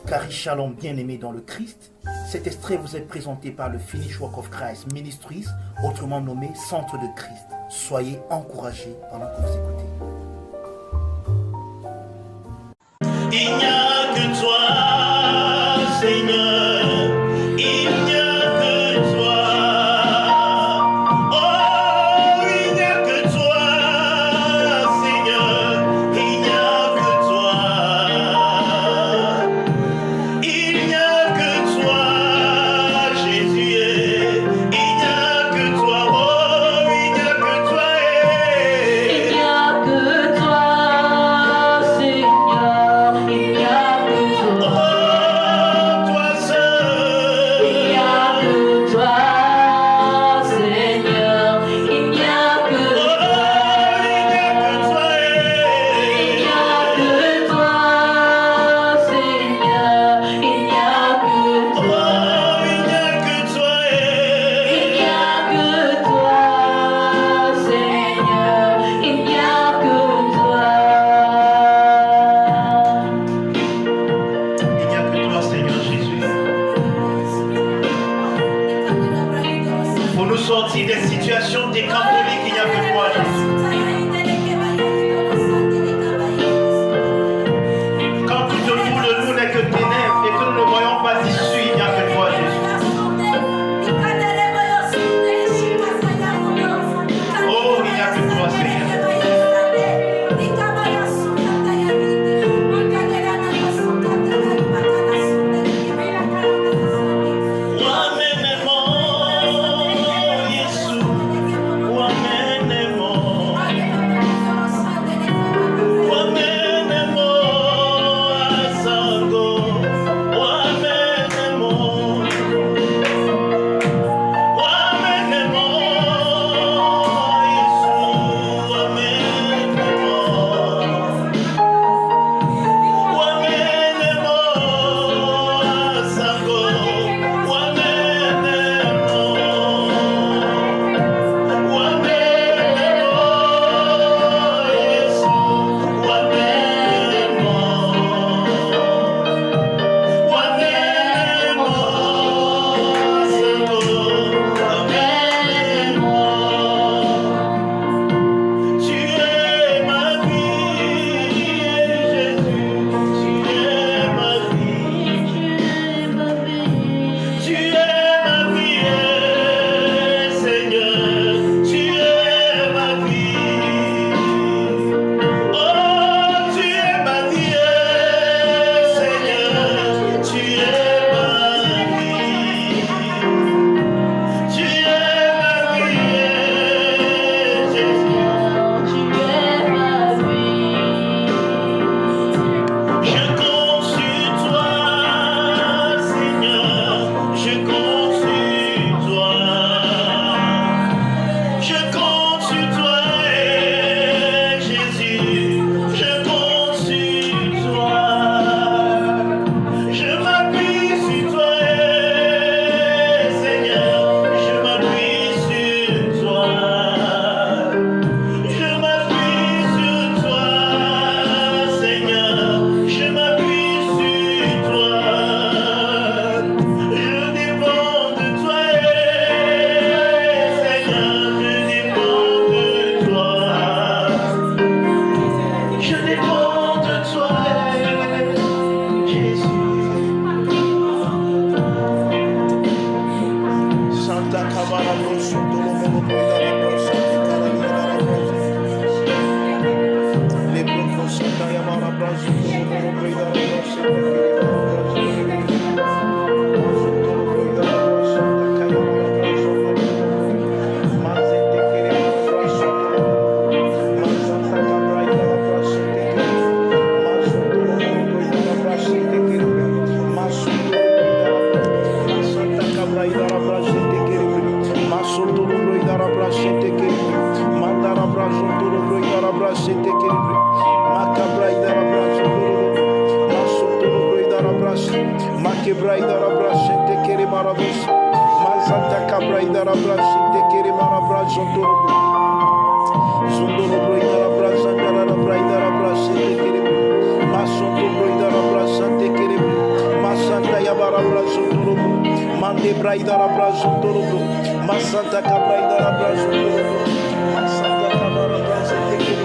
Carrie Shalom, bien-aimé dans le Christ, cet extrait vous est présenté par le Finish Work of Christ Ministries, autrement nommé Centre de Christ. Soyez encouragés pendant que vous écoutez. Il n'y a que toi, Seigneur, il n'y a que toi. Oh, il n'y a que toi, Seigneur, il n'y a que toi. Il n'y a que toi, Jésus, il n'y a que toi, oh, il n'y a que toi. Il n'y a que toi, Seigneur, il n'y a que toi. Oh, toi seul. Il n'y a que toi, Seigneur, il n'y a que toi. Il n'y a que toi, Seigneur, il n'y a que toi. Il n'y a que toi, Seigneur, il n'y a que toi. Il n'y a que toi, Seigneur Jésus. Pour nous sortir des situations décamboliques, il n'y a que toi, Jésus. Quand tout autour de nous n'est que ténèbres et que nous ne voyons pas d'issue, il n'y a que toi, Jésus. Oh, il n'y a que toi, Seigneur. Mazanta cabra idara brasinte kere mara brazondoro. Zondoro braida la brazo torobo. Masanta cabraida la brazo torobo. Masanta cabara brazo torobo.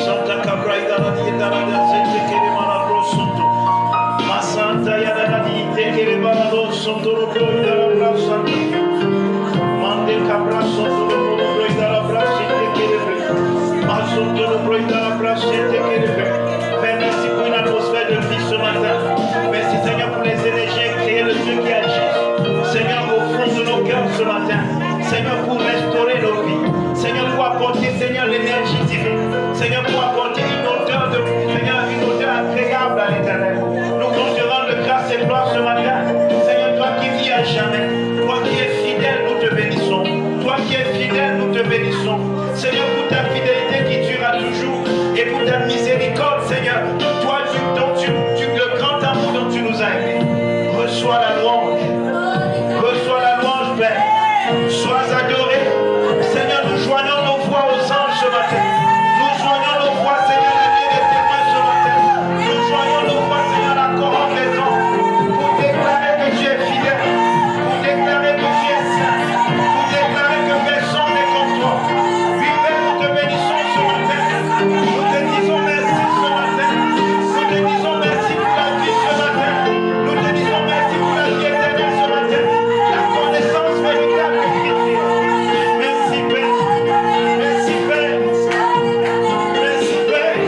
Santa Cabraida la dieta la gazette che le manabro sotto. Ma Santa Yada la dieta che le manabro sotto lo broida la brasa. Mande Cabra sotto lo broida la brasa che le fait. Ma sotto lo broida la brasa che le fait. Père, merci pour une atmosphère de vie ce matin. Merci Seigneur pour les énergies créées, le Dieu qui agit. Seigneur, au fond de nos cœurs ce matin. Seigneur, pour restaurer nos vies. Seigneur, pour apporter, Seigneur, l'énergie divine. Seigneur, pour apporter une odeur de Seigneur, une odeur agréable à l'éternel. Nous voulons te rendre grâce et gloire ce matin. Seigneur, toi qui vis à jamais, toi qui es fidèle, nous te bénissons. Toi qui es fidèle, nous te bénissons. Seigneur, pour ta fidélité qui durera toujours et pour ta miséricorde, Seigneur, toi, le grand amour dont tu nous as aimés. Reçois la louange. Reçois la louange, Père. Sois adoré. Seigneur, nous joignons nos voix aux anges ce matin. Nous joignons nos voix, Seigneur, à la vie des témoins ce matin. Nous joignons nos voix, Seigneur, à la couronne des anges. Pour déclarer que tu es fidèle. Pour déclarer que tu es saint. Pour déclarer que personne n'est comme toi. Oui, Père, nous te bénissons ce matin. Nous te disons merci ce matin. Nous te disons merci pour la vie ce matin. Nous te disons merci pour la vie éternelle ce matin. La connaissance véritable de Christ. Merci Père. Merci Père. Merci Père.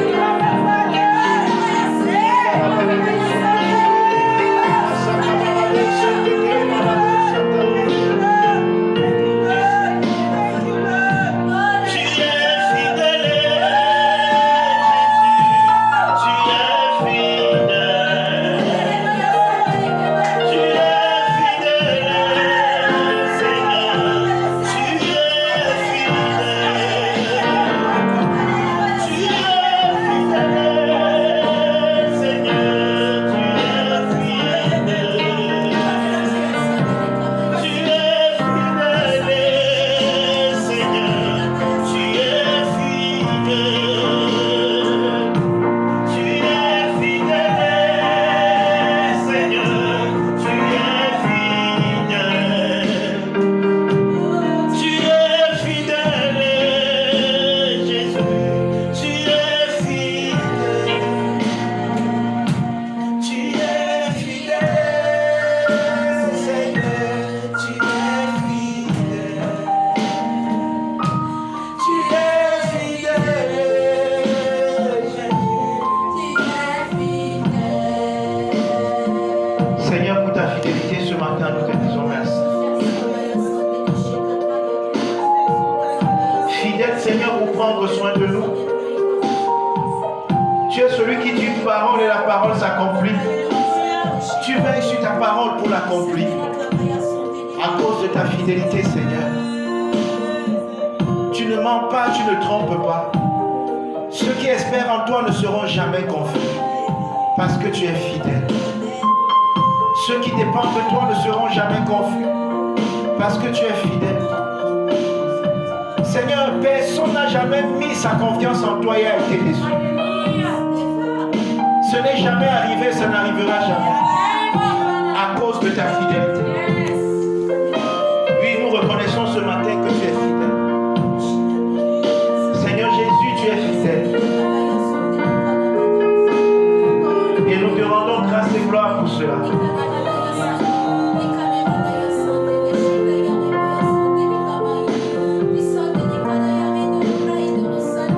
Tu es fidèle, Jésus. Tu es fidèle. Tu es fidèle, Seigneur. Tu es fidèle. Tu es fidèle, Seigneur. Tu es fidèle. Tu es fidèle, Seigneur. Tu es fidèle. Tu es fidèle, Seigneur. Tu es fidèle. Tu es fidèle, Jésus. Tu es fidèle. Tu es fidèle, Seigneur. Tu es fidèle. Tu es fidèle, Seigneur, pour ta fidélité ce matin, nous te disons merci. Fidèle, Seigneur, pour prendre soin de nous. Tu es celui qui dit une parole et la parole s'accomplit. Tu veilles sur ta parole pour l'accomplir. À cause de ta fidélité, Seigneur. Tu ne mens pas, tu ne trompes pas. Ceux qui espèrent en toi ne seront jamais confus. Parce que tu es fidèle. Ceux qui dépendent de toi ne seront jamais confus. Parce que tu es fidèle. Seigneur, personne n'a jamais mis sa confiance en toi et a été déçu. Ce n'est jamais arrivé, ça n'arrivera jamais. À cause de ta fidélité. Oui, nous reconnaissons ce matin que tu es fidèle. Seigneur Jésus, tu es fidèle. Et nous te rendons grâce et gloire pour cela.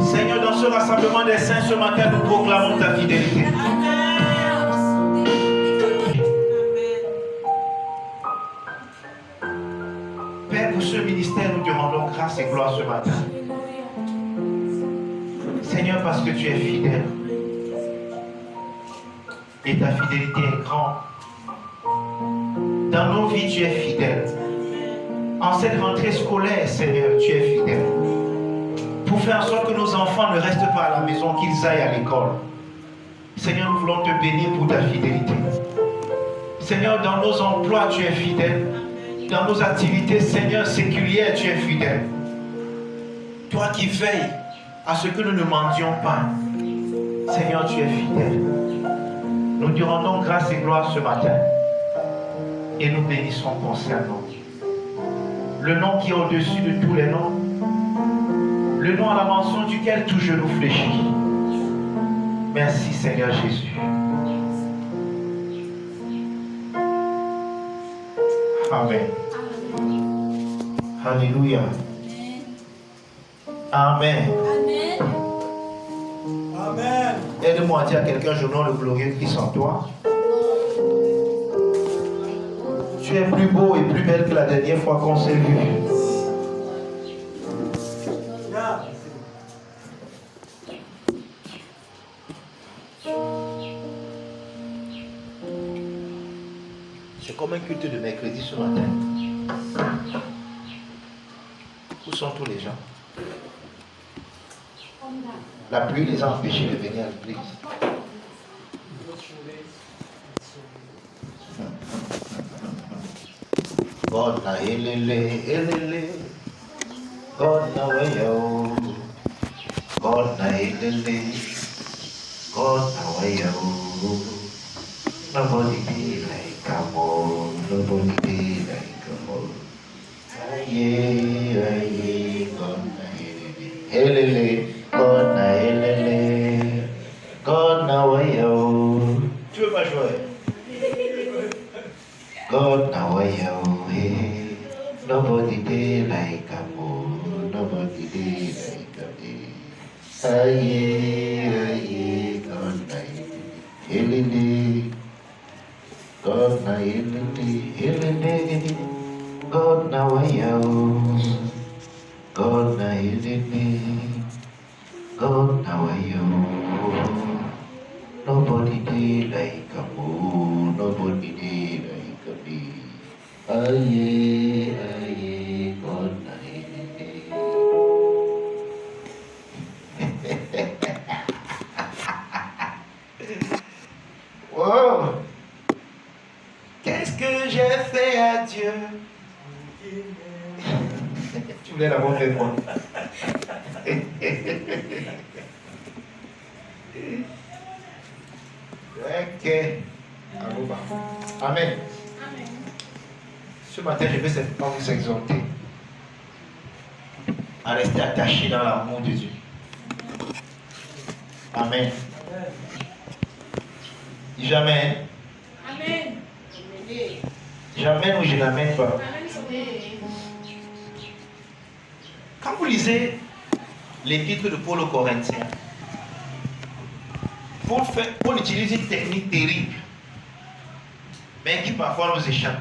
Seigneur, dans ce rassemblement des saints ce matin, nous proclamons ta fidélité. Père, pour ce ministère, nous te rendons grâce et gloire ce matin. Seigneur, parce que tu es fidèle. Et ta fidélité est grande. Dans nos vies, tu es fidèle. En cette rentrée scolaire, Seigneur, tu es fidèle. Pour faire en sorte que nos enfants ne restent pas à la maison, qu'ils aillent à l'école. Seigneur, nous voulons te bénir pour ta fidélité. Seigneur, dans nos emplois, tu es fidèle. Dans nos activités, Seigneur, séculières, tu es fidèle. Toi qui veilles à ce que nous ne mendions pas. Seigneur, tu es fidèle. Nous te rendons grâce et gloire ce matin. Et nous bénissons ton Saint-Nom. Le nom qui est au-dessus de tous les noms. Le nom à la mention duquel tout genou fléchit. Merci Seigneur Jésus. Amen. Alléluia. Amen. Amen. Aide-moi à dire à quelqu'un, je nomme le glorieux Christ en toi. Tu es plus beau et plus belle que la dernière fois qu'on s'est vu. C'est comme un culte de mercredi ce matin. Où sont tous les gens? La pluie les a empêchés de venir à l'église. God na elele, God na wayo, God na elele, God na wayo. Nobody be like Amo, nobody be like Amo. Aye, aye, God na elele, God na elele, God na wayo. Tu veux pas jouer? God na wayo, hey. Nobody be like Amo, nobody be like Amo. Aye, aye, God na elele, God na elele, God na wayo, God na elele, God na wayo. Nobody be like Amo, nobody be like Amo. Aye, aye, God na elele. Wow! Qu'est-ce que j'ai fait à Dieu? Tu voulais l'avoir fait moi. Ok. Amen. Ce matin, je vais simplement vous exhorter à rester attaché dans l'amour de Dieu. Amen. Dis jamais. Amen. J'amène ou je n'amène pas. Quand vous lisez l'épître de Paul aux Corinthiens, Paul utilise une technique terrible, mais qui parfois nous échappe.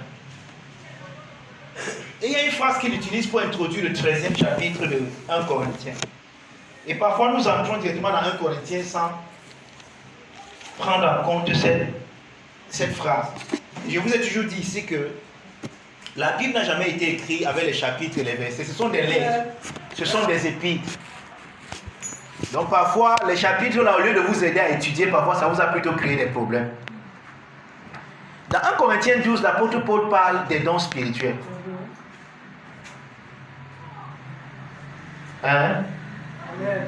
Et il y a une phrase qu'il utilise pour introduire le 13e chapitre de 1 Corinthiens. Et parfois nous entrons directement dans 1 Corinthiens sans prendre en compte cette phrase. Je vous ai toujours dit ici que la Bible n'a jamais été écrite avec les chapitres et les versets. Ce sont des lettres, ce sont des épîtres. Donc parfois, les chapitres là, au lieu de vous aider à étudier, parfois ça vous a plutôt créé des problèmes. Dans 1 Corinthiens 12, l'apôtre Paul parle des dons spirituels. Hein? Amen.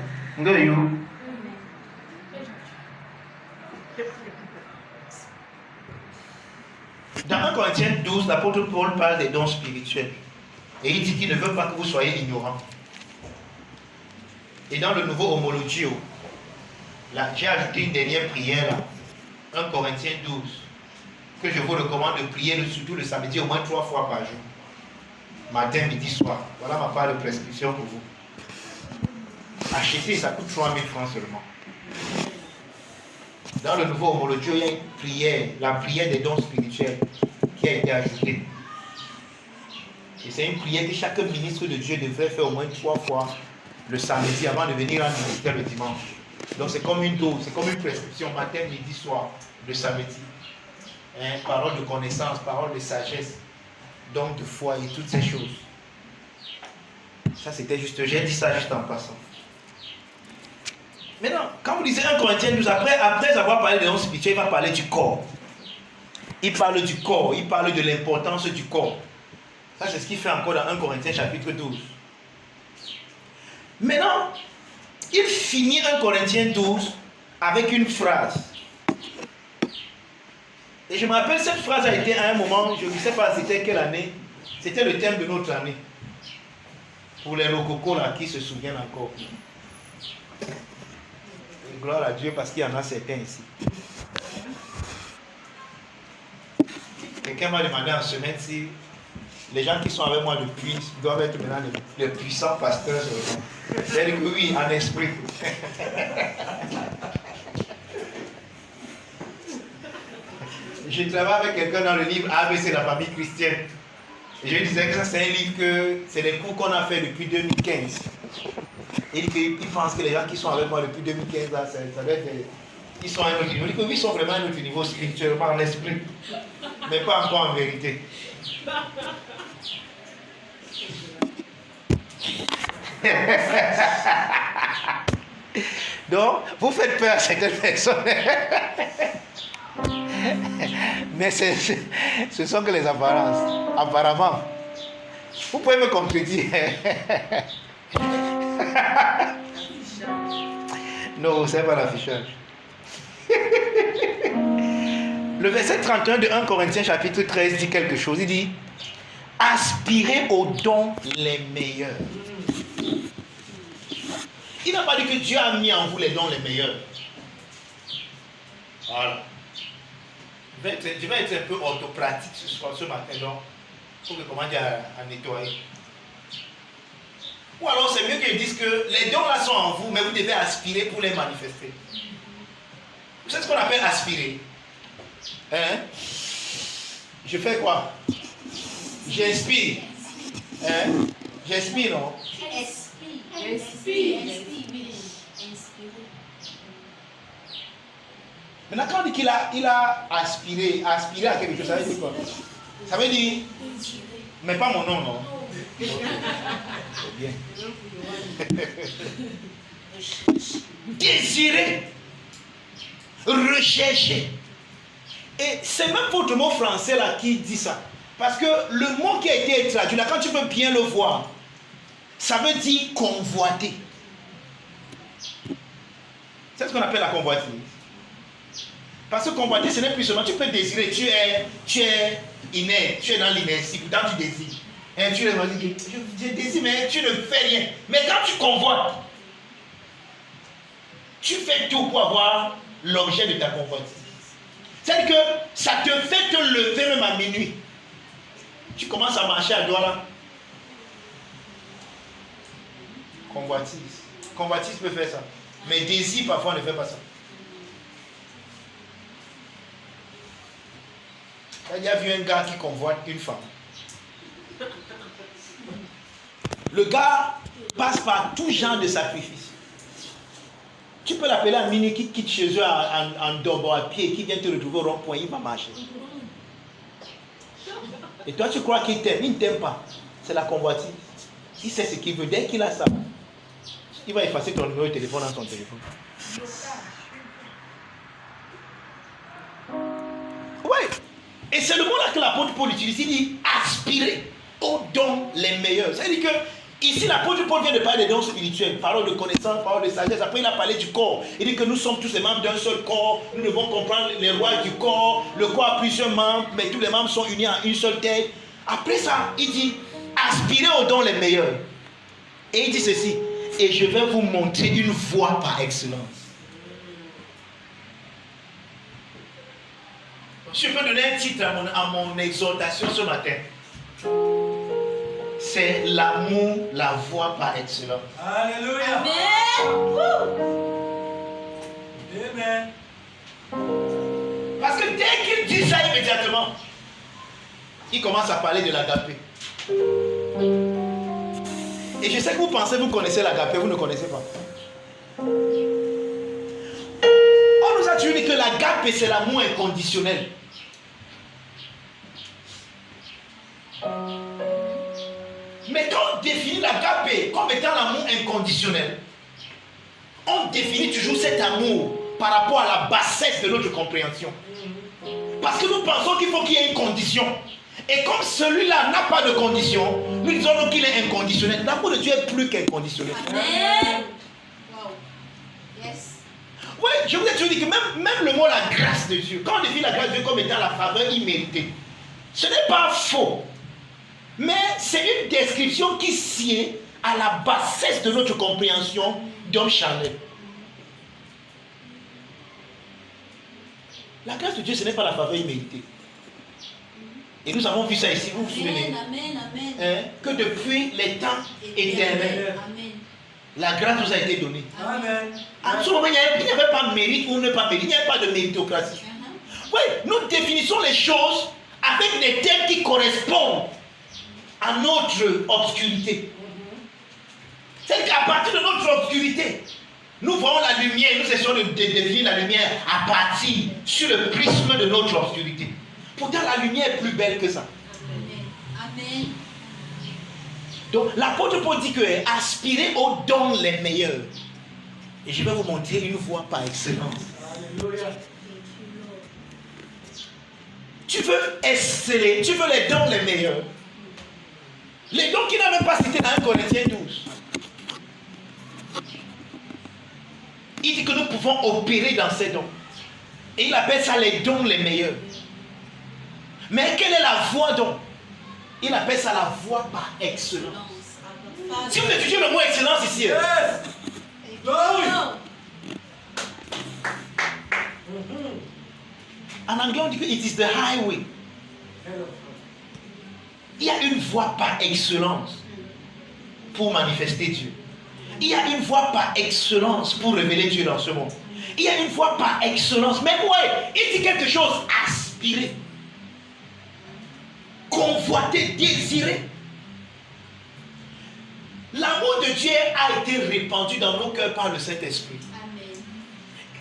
Dans 1 Corinthiens 12, l'apôtre Paul parle des dons spirituels. Et il dit qu'il ne veut pas que vous soyez ignorants. Et dans le nouveau homologio, là, j'ai ajouté une dernière prière là, 1 Corinthiens 12, que je vous recommande de prier surtout le samedi au moins 3 fois par jour. Matin, midi, soir. Voilà ma part de prescription pour vous. Acheter, ça coûte 3000 francs seulement. Dans le nouveau homologio, il y a une prière, la prière des dons spirituels qui a été ajoutée. Et c'est une prière que chaque ministre de Dieu devrait faire au moins 3 fois le samedi avant de venir en ministère le dimanche. Donc c'est comme une dose, c'est comme une prescription matin, midi, soir, le samedi. Hein, parole de connaissance, parole de sagesse, don de foi et toutes ces choses. Ça c'était juste, j'ai dit ça juste en passant. Maintenant, quand vous lisez 1 Corinthiens 12, après avoir parlé des dons spirituels, il va parler du corps. Il parle du corps, il parle de l'importance du corps. Ça, c'est ce qu'il fait encore dans 1 Corinthiens chapitre 12. Maintenant, il finit 1 Corinthiens 12 avec une phrase. Et je me rappelle, cette phrase a été à un moment, je ne sais pas c'était quelle année, c'était le thème de notre année. Pour les lococos là qui se souviennent encore. Et gloire à Dieu parce qu'il y en a certains ici. Quelqu'un m'a demandé en semaine si les gens qui sont avec moi depuis doivent être maintenant les puissants pasteurs. J'ai dit que oui, en esprit. Je travaille avec quelqu'un dans le livre ABC, la famille chrétienne. Et je disais que ça c'est un livre que c'est des cours qu'on a fait depuis 2015. Il pense que les gens qui sont avec moi depuis 2015, là, ça doit être ils sont à un autre niveau. Il dit que oui, ils sont vraiment à un autre niveau spirituellement, en esprit. Mais pas encore en vérité. Donc, vous faites peur à certaines personnes. Mais ce sont que les apparences. Apparemment. Vous pouvez me contredire. Non, c'est pas l'affichage. Le verset 31 de 1 Corinthiens chapitre 13 dit quelque chose. Il dit: aspirez aux dons les meilleurs. Il n'a pas dit que Dieu a mis en vous les dons les meilleurs. Voilà. Je vais être un peu orthopratique ce matin, donc pour que comment dire à nettoyer. Ou alors c'est mieux qu'ils disent que les dons là sont en vous, mais vous devez aspirer pour les manifester. Vous savez ce qu'on appelle aspirer? Hein? Je fais quoi? J'inspire. Hein? J'inspire, non? Inspire. Maintenant, quand on dit qu'il a aspiré à quelque chose, ça veut dire quoi? Ça veut dire, mais pas mon nom, non? C'est bien. Désirer, rechercher. Et c'est même votre mot français là qui dit ça. Parce que le mot qui a été traduit là, quand tu peux bien le voir, ça veut dire convoiter. C'est ce qu'on appelle la convoitise. Parce que convoiter, ce n'est plus seulement, tu peux désirer, tu es inerte, tu es dans l'inertie, pourtant tu désires. Et tu dis, je désire, mais tu ne fais rien. Mais quand tu convoites, tu fais tout pour avoir l'objet de ta convoitise. C'est-à-dire que ça te fait te lever même à minuit. Tu commences à marcher à Douala. Convoitise. Convoitise peut faire ça. Mais désir parfois ne fait pas ça. Il y a vu un gars qui convoite une femme. Le gars passe par tout genre de sacrifices. Tu peux l'appeler à minuit qui quitte chez eux en dobo à pied, qui vient te retrouver au rond-point, il va marcher. Et toi tu crois qu'il t'aime, il ne t'aime pas. C'est la convoitise. Il sait ce qu'il veut. Dès qu'il a ça, il va effacer ton numéro de téléphone dans son téléphone. Ouais. Et c'est le mot-là que l'apôtre Paul utilise. Il dit aspirer aux dons les meilleurs. C'est-à-dire que ici l'apôtre Paul vient de parler des dons spirituels, parole de connaissance, parole de sagesse. Après il a parlé du corps. Il dit que nous sommes tous les membres d'un seul corps. Nous devons comprendre les lois du corps. Le corps a plusieurs membres, mais tous les membres sont unis en une seule tête. Après ça, il dit aspirer aux dons les meilleurs. Et il dit ceci: et je vais vous montrer une voie par excellence. Je peux donner un titre à mon exhortation ce matin. C'est l'amour, la voie par excellence. Alléluia. Amen. Amen. Parce que dès qu'il dit ça immédiatement, il commence à parler de l'agapé. Et je sais que vous pensez, vous connaissez l'agapé, vous ne connaissez pas. On nous a dit que l'agapé, c'est l'amour inconditionnel. Mais quand on définit l'agapé comme étant l'amour inconditionnel, on définit toujours cet amour par rapport à la bassesse de notre compréhension. Parce que nous pensons qu'il faut qu'il y ait une condition. Et comme celui-là n'a pas de condition, nous disons qu'il est inconditionnel. L'amour de Dieu est plus qu'inconditionnel. Amen. Wow. Yes. Oui, je vous ai toujours dit que même le mot la grâce de Dieu, quand on définit la grâce de Dieu comme étant la faveur imméritée, ce n'est pas faux. Mais c'est une description qui sied à la bassesse de notre compréhension d'homme charnel. La grâce de Dieu, ce n'est pas la faveur imméritée. Et nous avons vu ça ici, vous vous souvenez? Amen, amen. Hein, que depuis les temps éternels, Amen. la grâce nous a été donnée. Amen. En ce moment, il n'y avait pas de mérite ou ne pas mérite, il n'y avait pas de méritocratie. Oui, nous définissons les choses avec des termes qui correspondent à notre obscurité. C'est qu'à partir de notre obscurité, nous voyons la lumière, nous essayons de définir la lumière à partir sur le prisme de notre obscurité. Pourtant, la lumière est plus belle que ça. Amen. Donc, l'apôtre Paul dit que aspirez aux dons les meilleurs. Et je vais vous montrer une voie par excellence. Alléluia. Tu veux exceller, tu veux les dons les meilleurs. Les dons qu'il n'a même pas cités dans 1 Corinthiens 12. Il dit que nous pouvons opérer dans ces dons. Et il appelle ça les dons les meilleurs. Mais quelle est la voie donc? Il appelle ça la voie par excellence. Si vous étudiez le mot excellence ici, Yes. Glory. en anglais on dit que it is the highway. Il y a une voie par excellence pour manifester Dieu. Il y a une voie par excellence pour révéler Dieu dans ce monde. Il y a une voie par excellence. Mais ouais, il dit quelque chose, aspirer, convoiter, désirer. L'amour de Dieu a été répandu dans nos cœurs par le Saint-Esprit. Amen.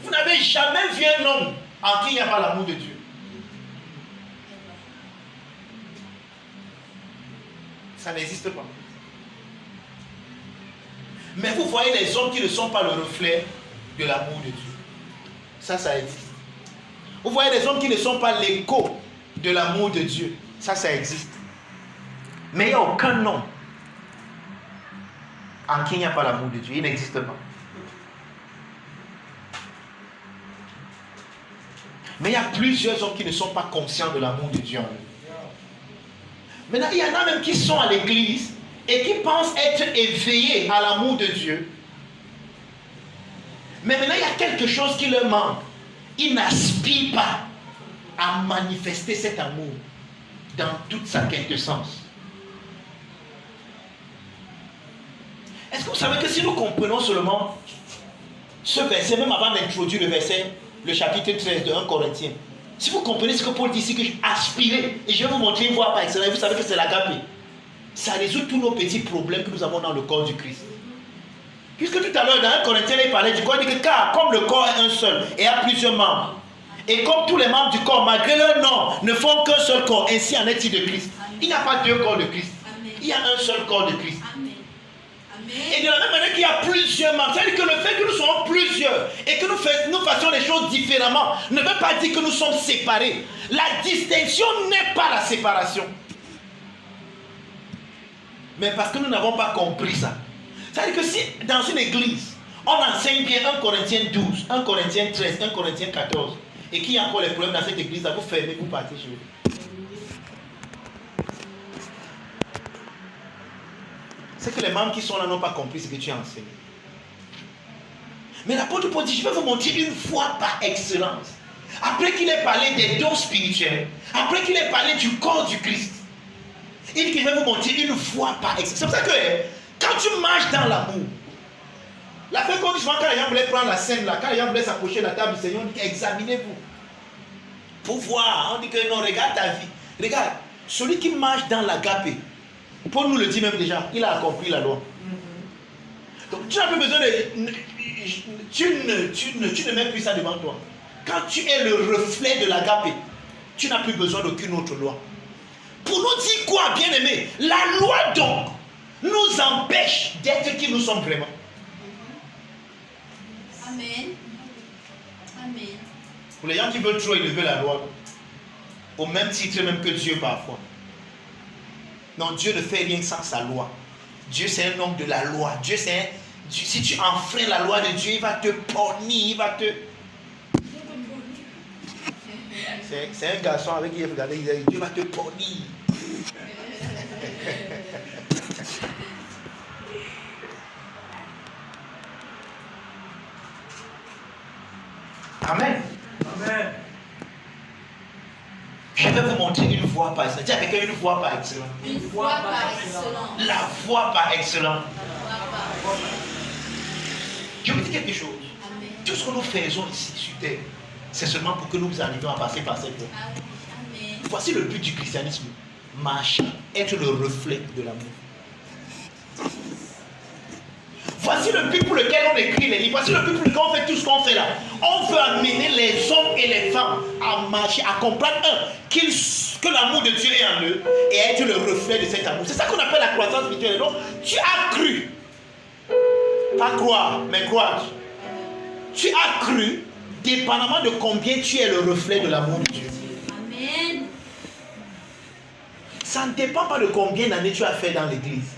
Vous n'avez jamais vu un homme en qui il n'y a pas l'amour de Dieu. Ça n'existe pas. Mais vous voyez les hommes qui ne sont pas le reflet de l'amour de Dieu. Ça existe. Vous voyez les hommes qui ne sont pas l'écho de l'amour de Dieu. Ça existe. Mais il n'y a aucun homme en qui il n'y a pas l'amour de Dieu. Il n'existe pas. Mais il y a plusieurs hommes qui ne sont pas conscients de l'amour de Dieu en eux. Maintenant, il y en a même qui sont à l'église et qui pensent être éveillés à l'amour de Dieu. Mais maintenant, il y a quelque chose qui leur manque. Ils n'aspirent pas à manifester cet amour dans toute sa quintessence. Est-ce que vous savez que si nous comprenons seulement ce verset, même avant d'introduire le verset, le chapitre 13 de 1 Corinthiens, si vous comprenez ce que Paul dit ici, que aspirer, et je vais vous montrer une voie par excellence, vous savez que c'est l'agapé. Ça résout tous nos petits problèmes que nous avons dans le corps du Christ. Puisque tout à l'heure, dans 1 Corinthiens, il parlait du corps, il dit que car comme le corps est un seul et a plusieurs membres, et comme tous les membres du corps, malgré leur nom, ne font qu'un seul corps, ainsi en est-il de Christ. Il n'y a pas deux corps de Christ. Il y a un seul corps de Christ. Amen. Et de la même manière qu'il y a plusieurs membres, c'est-à-dire que le fait que nous soyons plusieurs et que nous fassions les choses différemment ne veut pas dire que nous sommes séparés. La distinction n'est pas la séparation. Mais parce que nous n'avons pas compris ça. C'est-à-dire que si dans une église, on enseigne bien 1 Corinthiens 12, 1 Corinthiens 13, 1 Corinthiens 14, et qu'il y a encore les problèmes dans cette église, là, vous fermez, vous partez chez vous. C'est que les membres qui sont là n'ont pas compris ce que tu as enseigné. Mais l'apôtre Paul dit, je vais vous montrer une voie par excellence. Après qu'il ait parlé des dons spirituels, après qu'il ait parlé du corps du Christ, il dit que je vais vous montrer une voie par excellence. C'est pour ça que quand tu marches dans l'amour, la fin qu'on dit souvent quand les gens voulaient prendre la scène là, quand les gens voulaient s'approcher de la table du Seigneur, on dit examinez-vous. Pour voir, on dit que non, regarde ta vie. Regarde, celui qui marche dans l'agapé, Paul nous le dit même déjà, il a accompli la loi. Donc tu n'as plus besoin de... Tu ne mets plus ça devant toi. Quand tu es le reflet de l'agapé, tu n'as plus besoin d'aucune autre loi. Pour nous dire quoi, bien aimé? La loi donc nous empêche d'être qui nous sommes vraiment. Amen. Amen. Pour les gens qui veulent trop élever la loi, au même titre même que Dieu parfois. Non, Dieu ne fait rien sans sa loi. Dieu c'est un homme de la loi. Dieu c'est Si tu enfreins la loi de Dieu, il va te punir, il va te... C'est un garçon avec qui il regardait, il disait, Dieu va te punir. Amen. Amen. Je vais vous montrer une voie par excellence. Dis à quelqu'un une voie par excellence. Une voie par excellence. La voie par excellence. La voie par Je vous dis quelque chose. Amen. Tout ce que nous faisons ici sur terre, c'est seulement pour que nous arrivions à passer par cette voie. Amen. Voici le but du christianisme. Marcher, être le reflet de l'amour. Voici le but pour lequel on écrit les livres. Voici le but pour lequel on fait tout ce qu'on fait là. On veut amener les hommes et les femmes à marcher, à comprendre que l'amour de Dieu est en eux et à être le reflet de cet amour. C'est ça qu'on appelle la croissance spirituelle. Donc, tu as cru. Pas croire, mais croire. Tu as cru, dépendamment de combien tu es le reflet de l'amour de Dieu. Amen. Ça ne dépend pas de combien d'années tu as fait dans l'église.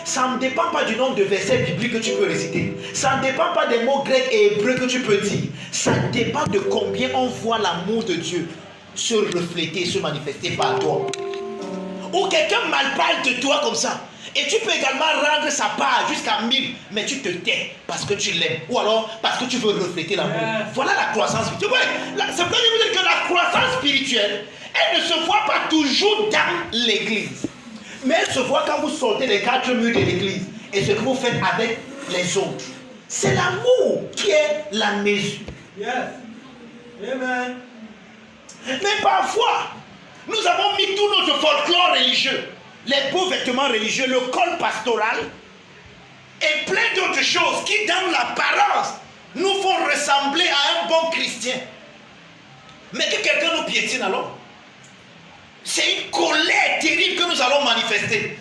Ça ne dépend pas du nombre de versets bibliques que tu peux réciter. Ça ne dépend pas des mots grecs et hébreux que tu peux dire. Ça dépend de combien on voit l'amour de Dieu se refléter, se manifester par toi. Ou quelqu'un mal parle de toi comme ça. Et tu peux également rendre sa part jusqu'à 1000, mais tu te tais parce que tu l'aimes. Ou alors parce que tu veux refléter l'amour. Voilà la croissance spirituelle. C'est pour ça que je vous dis que la croissance spirituelle, elle ne se voit pas toujours dans l'église. Mais elle se voit quand vous sortez des 4 murs de l'église et ce que vous faites avec les autres. C'est l'amour qui est la mesure. Yes. Amen. Mais parfois, nous avons mis tout notre folklore religieux, les beaux vêtements religieux, le col pastoral et plein d'autres choses qui, dans l'apparence, nous font ressembler à un bon chrétien. Mais que quelqu'un nous piétine alors. C'est une colère terrible que nous allons manifester.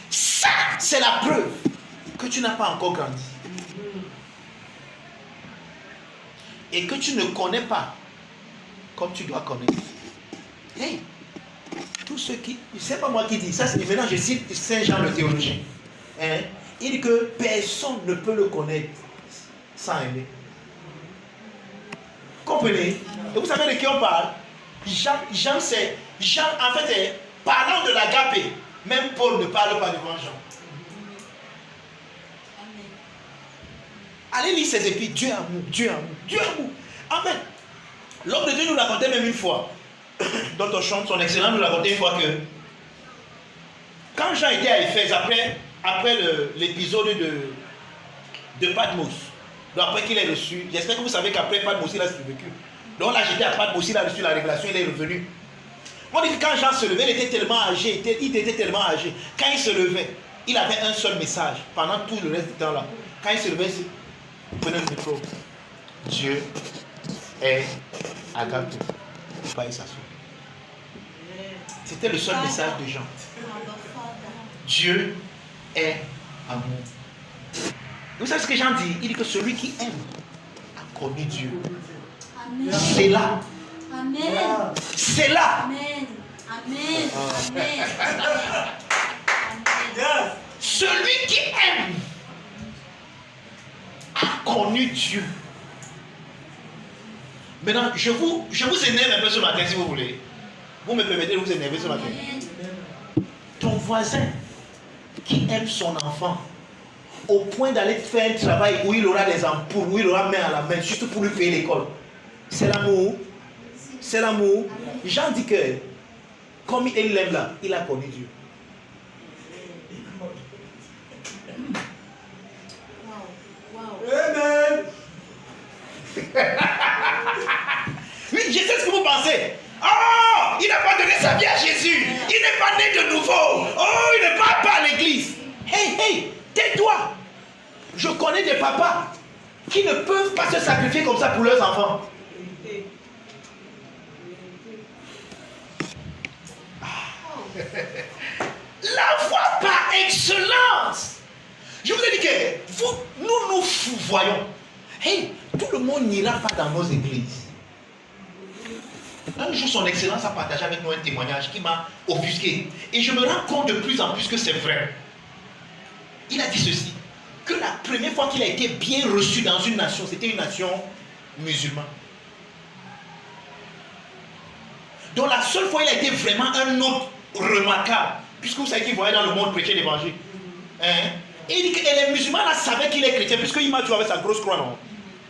Ça, c'est la preuve que tu n'as pas encore grandi. Et que tu ne connais pas comme tu dois connaître. Hey, tous ceux qui... C'est pas moi qui dis ça, maintenant je cite Saint Jean le théologien. Hein? Il dit que personne ne peut le connaître sans aimer. Comprenez? Et vous savez de qui on parle? Jean, c'est... Jean, en fait, parlant de l'agapé, même Paul ne parle pas devant Jean. Allez lire ses épîtres. Dieu amour, Dieu amour, Dieu amour. Amen. L'homme de Dieu nous racontait même une fois, Dr. Chante, son excellent, nous racontait une fois que quand Jean était à Éphèse, après l'épisode de Patmos, donc après qu'il ait reçu, j'espère que vous savez qu'après Patmos, il a survécu. Donc là, j'étais à Patmos, il a reçu la révélation, il est revenu. On dit que quand Jean se levait, il était tellement âgé, il était tellement âgé. Quand il se levait, il avait un seul message pendant tout le reste du temps là. Quand il se levait, il prenait le micro. Dieu est agapé. Il s'assoit. C'était le seul message de Jean. Dieu est amour. Vous savez ce que Jean dit? Il dit que celui qui aime a connu Dieu. Amen. C'est là. Amen. C'est là. Amen. Amen. Amen. Yes. Celui qui aime a connu Dieu. Maintenant, je vous énerve un peu ce matin si vous voulez. Vous me permettez de vous énerver ce matin. Ton voisin qui aime son enfant au point d'aller faire un travail où il aura des ampoules, où il aura main à la main, juste pour lui payer l'école. C'est l'amour. C'est l'amour. Jean dit que, comme il l'aime là, il a connu Dieu. Amen. Oui, je sais ce que vous pensez. Oh, il n'a pas donné sa vie à Jésus. Il n'est pas né de nouveau. Oh, il ne part pas à l'église. Hey, hey, tais-toi. Je connais des papas qui ne peuvent pas se sacrifier comme ça pour leurs enfants. La foi par excellence. Je vous ai dit que nous voyons. Hey, tout le monde n'ira pas dans nos églises. Un jour, son excellence a partagé avec nous un témoignage qui m'a offusqué. Et je me rends compte de plus en plus que c'est vrai. Il a dit ceci. que la première fois qu'il a été bien reçu dans une nation, c'était une nation musulmane. Donc la seule fois il a été vraiment un autre remarquable, puisque vous savez qu'il voyait dans le monde prêcher l'évangile. Hein? Et il dit que les musulmans là savaient qu'il est chrétien, puisqu'il m'a toujours avec sa grosse croix, non?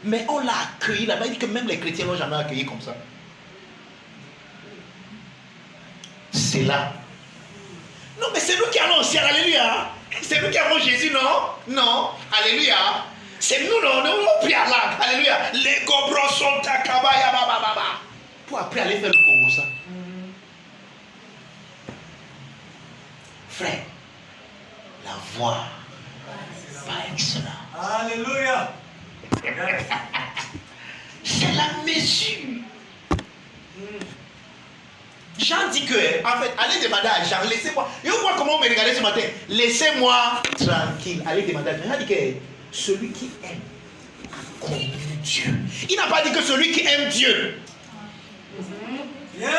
Mais on l'a accueilli là-bas. Il dit que même les chrétiens ne l'ont jamais accueilli comme ça. C'est là. Non, mais c'est nous qui allons au ciel, alléluia. C'est nous qui avons Jésus, non? Non, alléluia. C'est nous, non? Nous, on prie à l'âme, alléluia. Les gobros sont à Kabaya, baba. Pour après aller faire le Congo, ça. Frère, la voix par excellence. Alléluia. C'est la mesure. Jean dit que, en fait, allez demander à Jean, laissez-moi. Et vous voyez comment on me regardait ce matin. Laissez-moi tranquille. Allez demander à Jean. Jean dit que celui qui aime a connu Dieu. Il n'a pas dit que celui qui aime Dieu. Yes.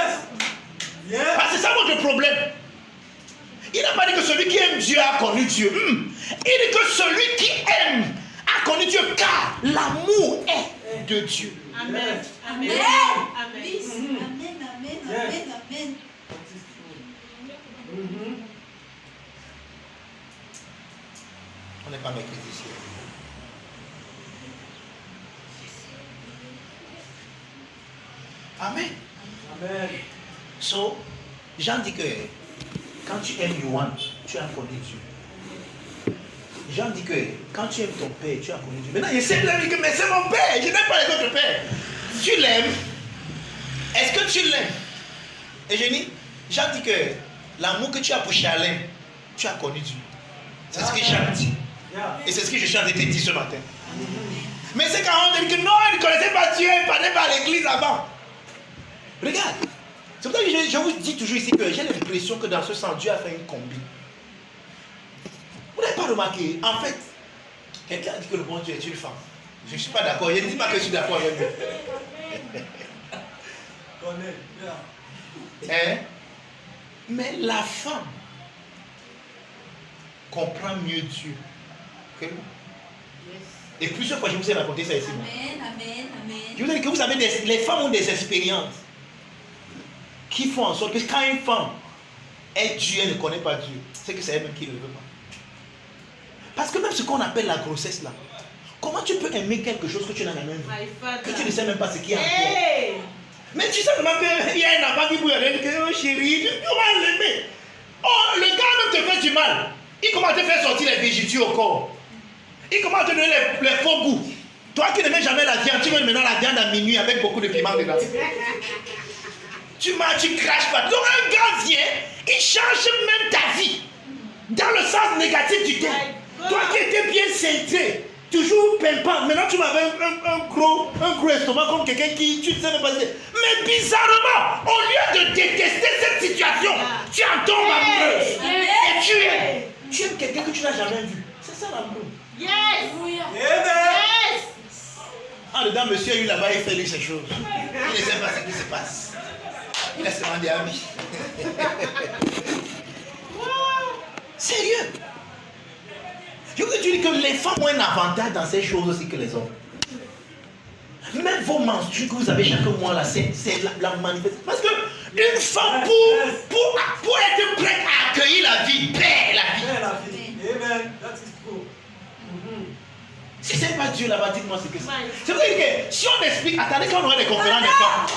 Yes. Parce que c'est ça votre problème. Il n'a pas dit que celui qui aime Dieu a connu Dieu. Il dit que celui qui aime a connu Dieu, car l'amour est de Dieu. Amen. Amen. Amen. Amen. Amen. Amen. Amen. On n'est pas maîtrisé ici. Amen. Amen. So, Jean dit que quand tu aimes Yohan, tu as connu Dieu. Jean dit que quand tu aimes ton père, tu as connu Dieu. Maintenant, il sait que mais c'est mon père, je n'aime pas les autres pères. Tu l'aimes. Est-ce que tu l'aimes? Et je dis, Jean dit que l'amour que tu as pour Charlène, tu as connu Dieu. C'est ce que Jean dit. Yeah. Et c'est ce que je suis en train de te dire ce matin. Mais c'est quand on dit que non, il ne connaissait pas Dieu, il ne parlait pas à l'église avant. Regarde. C'est pour ça que je vous dis toujours ici que j'ai l'impression que dans ce sens, Dieu a fait une combi. Vous n'avez pas remarqué? En fait, quelqu'un a dit que le bon Dieu est une femme. Je ne suis pas d'accord. Je ne dis pas que je suis d'accord avec lui. Connais. Yeah. Hein? Mais la femme comprend mieux Dieu que nous. Et plusieurs fois, je vous ai raconté ça ici. Amen. Amen. Amen. Je vous ai dit que vous avez les femmes ont des expériences qui font en sorte que quand une femme est Dieu, elle ne connaît pas Dieu, c'est que c'est elle-même qui ne le veut pas. Parce que même ce qu'on appelle la grossesse là, comment tu peux aimer quelque chose que tu n'as jamais vu, que tu ne sais même pas ce qu'il y a en toi? Mais tu sais vraiment qu'il y a un enfant qui vous dit que oh, chérie, tu vas l'aimer. Oh, le gars même te fait du mal. Il commence à te faire sortir les végétaux au corps. Il commence à te donner les faux goûts. Toi qui n'aimais jamais la viande, tu veux maintenant la viande à minuit avec beaucoup de piment dedans. Tu craches pas. Donc un gars vient, il change même ta vie. Dans le sens négatif du terme. Toi qui étais bien centré, toujours pimpant. Maintenant tu m'avais un gros estomac comme quelqu'un qui, tu ne sais même pas. Mais bizarrement, au lieu de détester cette situation, tu en tombes amoureuse. Et tu aimes quelqu'un que tu n'as jamais vu. C'est ça l'amour. Yes. Amen. Yes. En dedans, monsieur est là-bas, il fait lui ces choses. Il ne sait pas ce qui se passe. Il a seulement des amis. Sérieux. Je vous dis que les femmes ont un avantage dans ces choses aussi que les hommes. Même vos menstrues que vous avez chaque mois là, c'est la manifestation. Parce qu'une femme, pour être prête à accueillir la vie, perd la vie. Père la vie. Amen. That is true. Si ce n'est pas Dieu là-bas, dites-moi ce que c'est. C'est vrai que si on explique, attendez quand on aura des conférences des femmes.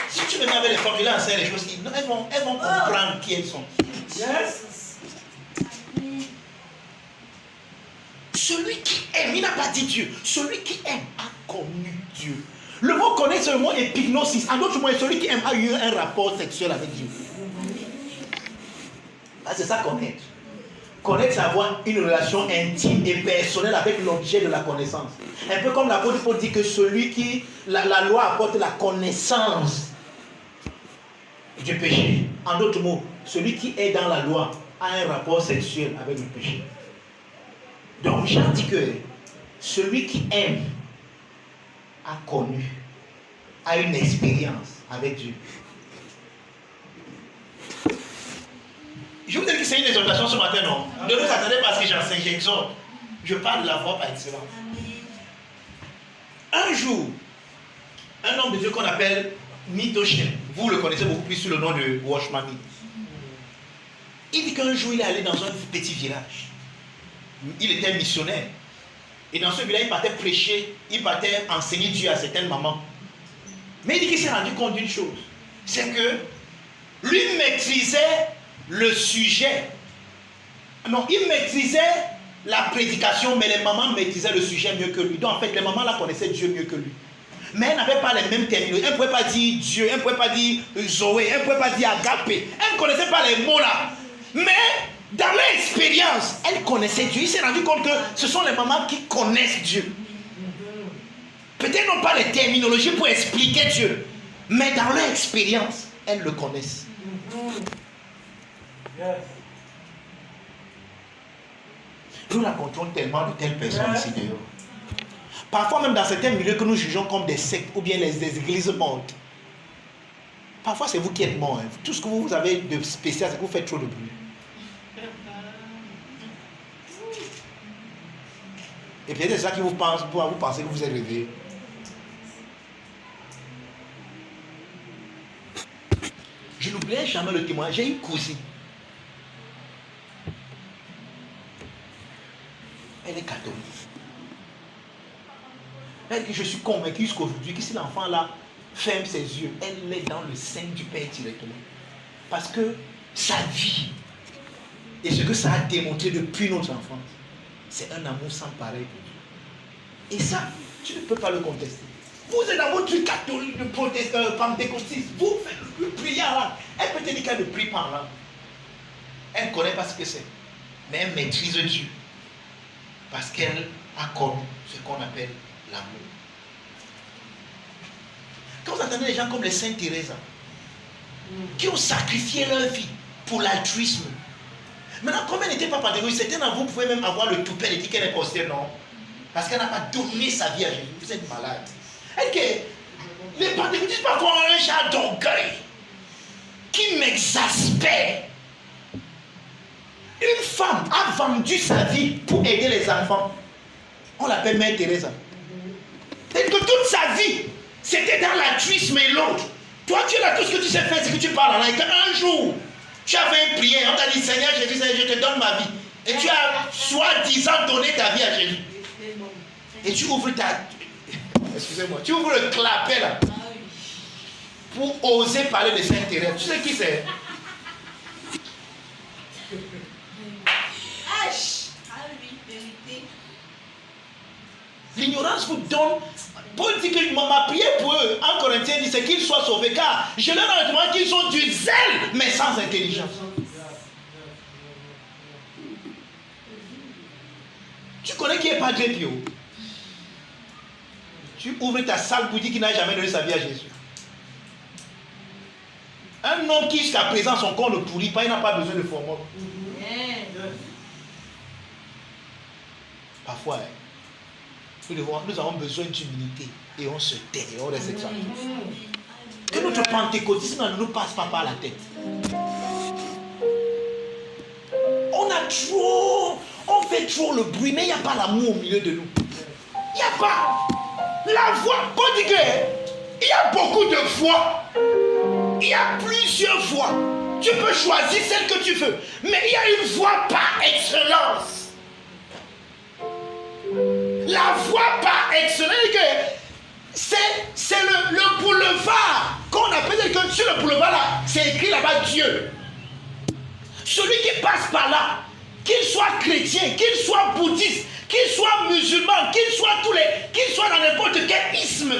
Si tu me mets avec les femmes, il a enseigné les choses qui. Elles vont comprendre qui elles sont. Yes. Celui qui aime, il n'a pas dit Dieu. Celui qui aime a connu Dieu. Le mot connaître, c'est le mot épignosis. En d'autres mots, celui qui aime a eu un rapport sexuel avec Dieu. Ah, c'est ça connaître. Connaître, c'est avoir une relation intime et personnelle avec l'objet de la connaissance. Un peu comme l'apôtre Paul dit que celui qui, la loi apporte la connaissance du péché. En d'autres mots, celui qui est dans la loi a un rapport sexuel avec le péché. Donc Jean dit que celui qui aime a connu, a une expérience avec Dieu. Je vous dis que c'est une exhortation ce matin, non? Ne vous attendez pas à ce que j'enseigne, j'exhorte. Je parle de la voix par excellence. Un jour, un homme de Dieu qu'on appelle Mitoshin, vous le connaissez beaucoup plus sous le nom de Washmami. Il dit qu'un jour il est allé dans un petit village. Il était missionnaire. Et dans ce village, il partait prêcher, il partait enseigner Dieu à certaines mamans. Mais il dit qu'il s'est rendu compte d'une chose. C'est que lui maîtrisait le sujet. Non, il maîtrisait la prédication, mais les mamans maîtrisaient le sujet mieux que lui. Donc en fait, les mamans là connaissaient Dieu mieux que lui. Mais elles n'avaient pas les mêmes terminologies. Elles ne pouvaient pas dire Dieu, elles ne pouvaient pas dire Zoé, elles ne pouvaient pas dire Agapé. Elles ne connaissaient pas les mots là. Mais dans leur expérience, elles connaissaient Dieu. Il s'est rendu compte que ce sont les mamans qui connaissent Dieu. Peut-être non pas les terminologies pour expliquer Dieu, mais dans leur expérience, elles le connaissent. Nous rencontrons tellement de telles personnes ici dehors. Parfois même dans certains milieux que nous jugeons comme des sectes ou bien des églises mortes. Parfois c'est vous qui êtes morts. Hein. Tout ce que vous avez de spécial, c'est que vous faites trop de bruit. Et peut-être c'est ça qui vous pense, pour vous penser que vous êtes réveillé. Je n'oublierai jamais le témoignage. J'ai une cousine. Elle est catholique. Elle dit, je suis convaincu jusqu'aujourd'hui que si l'enfant là ferme ses yeux, elle est dans le sein du Père directement. Parce que sa vie et ce que ça a démontré depuis notre enfance, c'est un amour sans pareil pour Dieu. Et ça, tu ne peux pas le contester. Vous êtes dans votre truc catholique, de pentecôtiste, vous faites le prière là. Elle peut te dire qu'elle ne prie pas en langue. Elle ne connaît pas ce que c'est. Mais elle maîtrise Dieu. Parce qu'elle a connu ce qu'on appelle l'amour. Quand vous entendez des gens comme les Sainte Thérèse, qui ont sacrifié leur vie pour l'altruisme. Maintenant, comme elle n'était pas pentecôtiste, certains d'entre vous pouvez même avoir le toupet et dire qu'elle est postée, non. Parce qu'elle n'a pas donné sa vie à Jésus. Vous êtes malade. Elle dit que les pentecôtistes parfois ont un genre d'orgueil qui m'exaspère. Une femme a vendu sa vie pour aider les enfants. On l'appelle Mère Thérèse. C'est que toute sa vie, c'était dans l'altruisme et l'autre. Toi, tu es là, tout ce que tu sais faire, c'est que tu parles en langue. Un jour, tu as fait une prière, on t'a dit, Seigneur Jésus, je te donne ma vie. Et tu as soi-disant donné ta vie à Jésus. Et tu ouvres excusez-moi, tu ouvres le clapet là. Pour oser parler de Sainte Thérèse. Tu sais qui c'est? L'ignorance vous donne. Paul dit que ma prière pour eux, en Corinthiens, dit c'est qu'ils soient sauvés, car je leur ai demandé qu'ils ont du zèle, mais sans intelligence. Tu connais qui est Padre Pio? Tu ouvres ta salle pour dire qu'il n'a jamais donné sa vie à Jésus. Un homme qui jusqu'à présent son corps ne pourrit pas, il n'a pas besoin de formol. Parfois, nous avons besoin d'humilité et on se tait et on reste exalté. Que notre pentecôtisme ne nous passe pas par la tête. On fait trop le bruit, mais il n'y a pas l'amour au milieu de nous. Il n'y a pas. La voix, on dit qu'il y a beaucoup de voix. Il y a plusieurs voix. Tu peux choisir celle que tu veux. Mais il y a une voix par excellence. La voix par excellence, c'est le boulevard qu'on appelle que sur le boulevard là, c'est écrit là-bas Dieu. Celui qui passe par là, qu'il soit chrétien, qu'il soit bouddhiste, qu'il soit musulman, qu'il soit dans n'importe quel isme,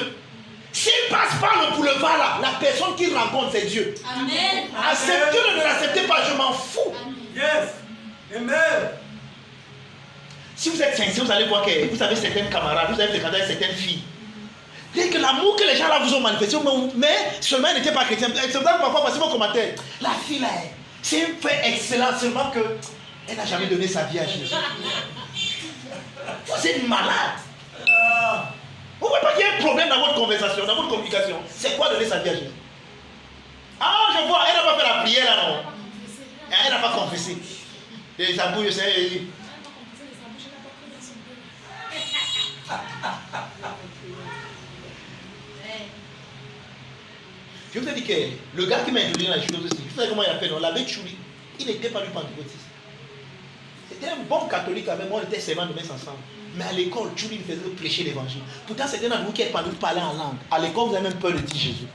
s'il passe par le boulevard là, la personne qu'il rencontre c'est Dieu. Amen. Acceptez-le, ne l'acceptez pas, je m'en fous. Yes. Amen. Si vous êtes sincère, vous allez voir que vous avez certaines camarades, vous avez fréquenté certaines filles. Dès que l'amour que les gens là vous ont manifesté, mais seulement elle n'était pas chrétienne. C'est pour ça que parfois, passez vos commentaires. La fille là, c'est un fait excellent, seulement qu'elle n'a jamais donné sa vie à Jésus. Vous êtes malade. Vous ne voyez pas qu'il y a un problème dans votre conversation, dans votre communication. C'est quoi donner sa vie à Jésus? Ah, je vois, elle n'a pas fait la prière là, non? Elle n'a pas confessé. Et sa bouille, c'est... Je vous ai dit que le gars qui m'a introduit dans la chose aussi, vous savez comment il appelle, on l'avait Chouli. Il n'était pas du pentecôtiste. C'était un bon catholique avec moi, on était servants de messe ensemble. Mais à l'école, Chouli me faisait prêcher l'évangile. Pourtant, c'était un de vous qui êtes parlé en langue. À l'école, vous avez même peur de dire Jésus.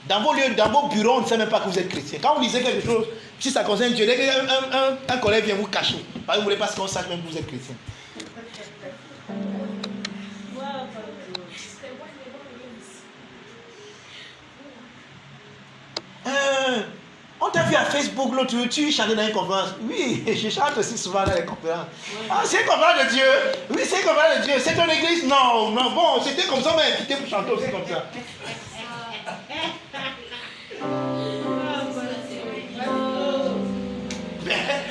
Dans vos lieux, dans vos bureaux, on ne sait même pas que vous êtes chrétien. Quand vous lisez quelque chose, si ça concerne Dieu, dès qu'un collègue vient vous cacher, vous ne voulez pas qu'on sache même que vous êtes chrétien. On t'a vu à Facebook l'autre jour, tu chantais dans une conférence. Oui, je chante aussi souvent dans les conférences. Ah, c'est une conférence de Dieu. Oui, c'est une conférence de Dieu. C'est ton église? Non, non, bon, c'était comme ça, on m'a invité pour chanter aussi comme ça.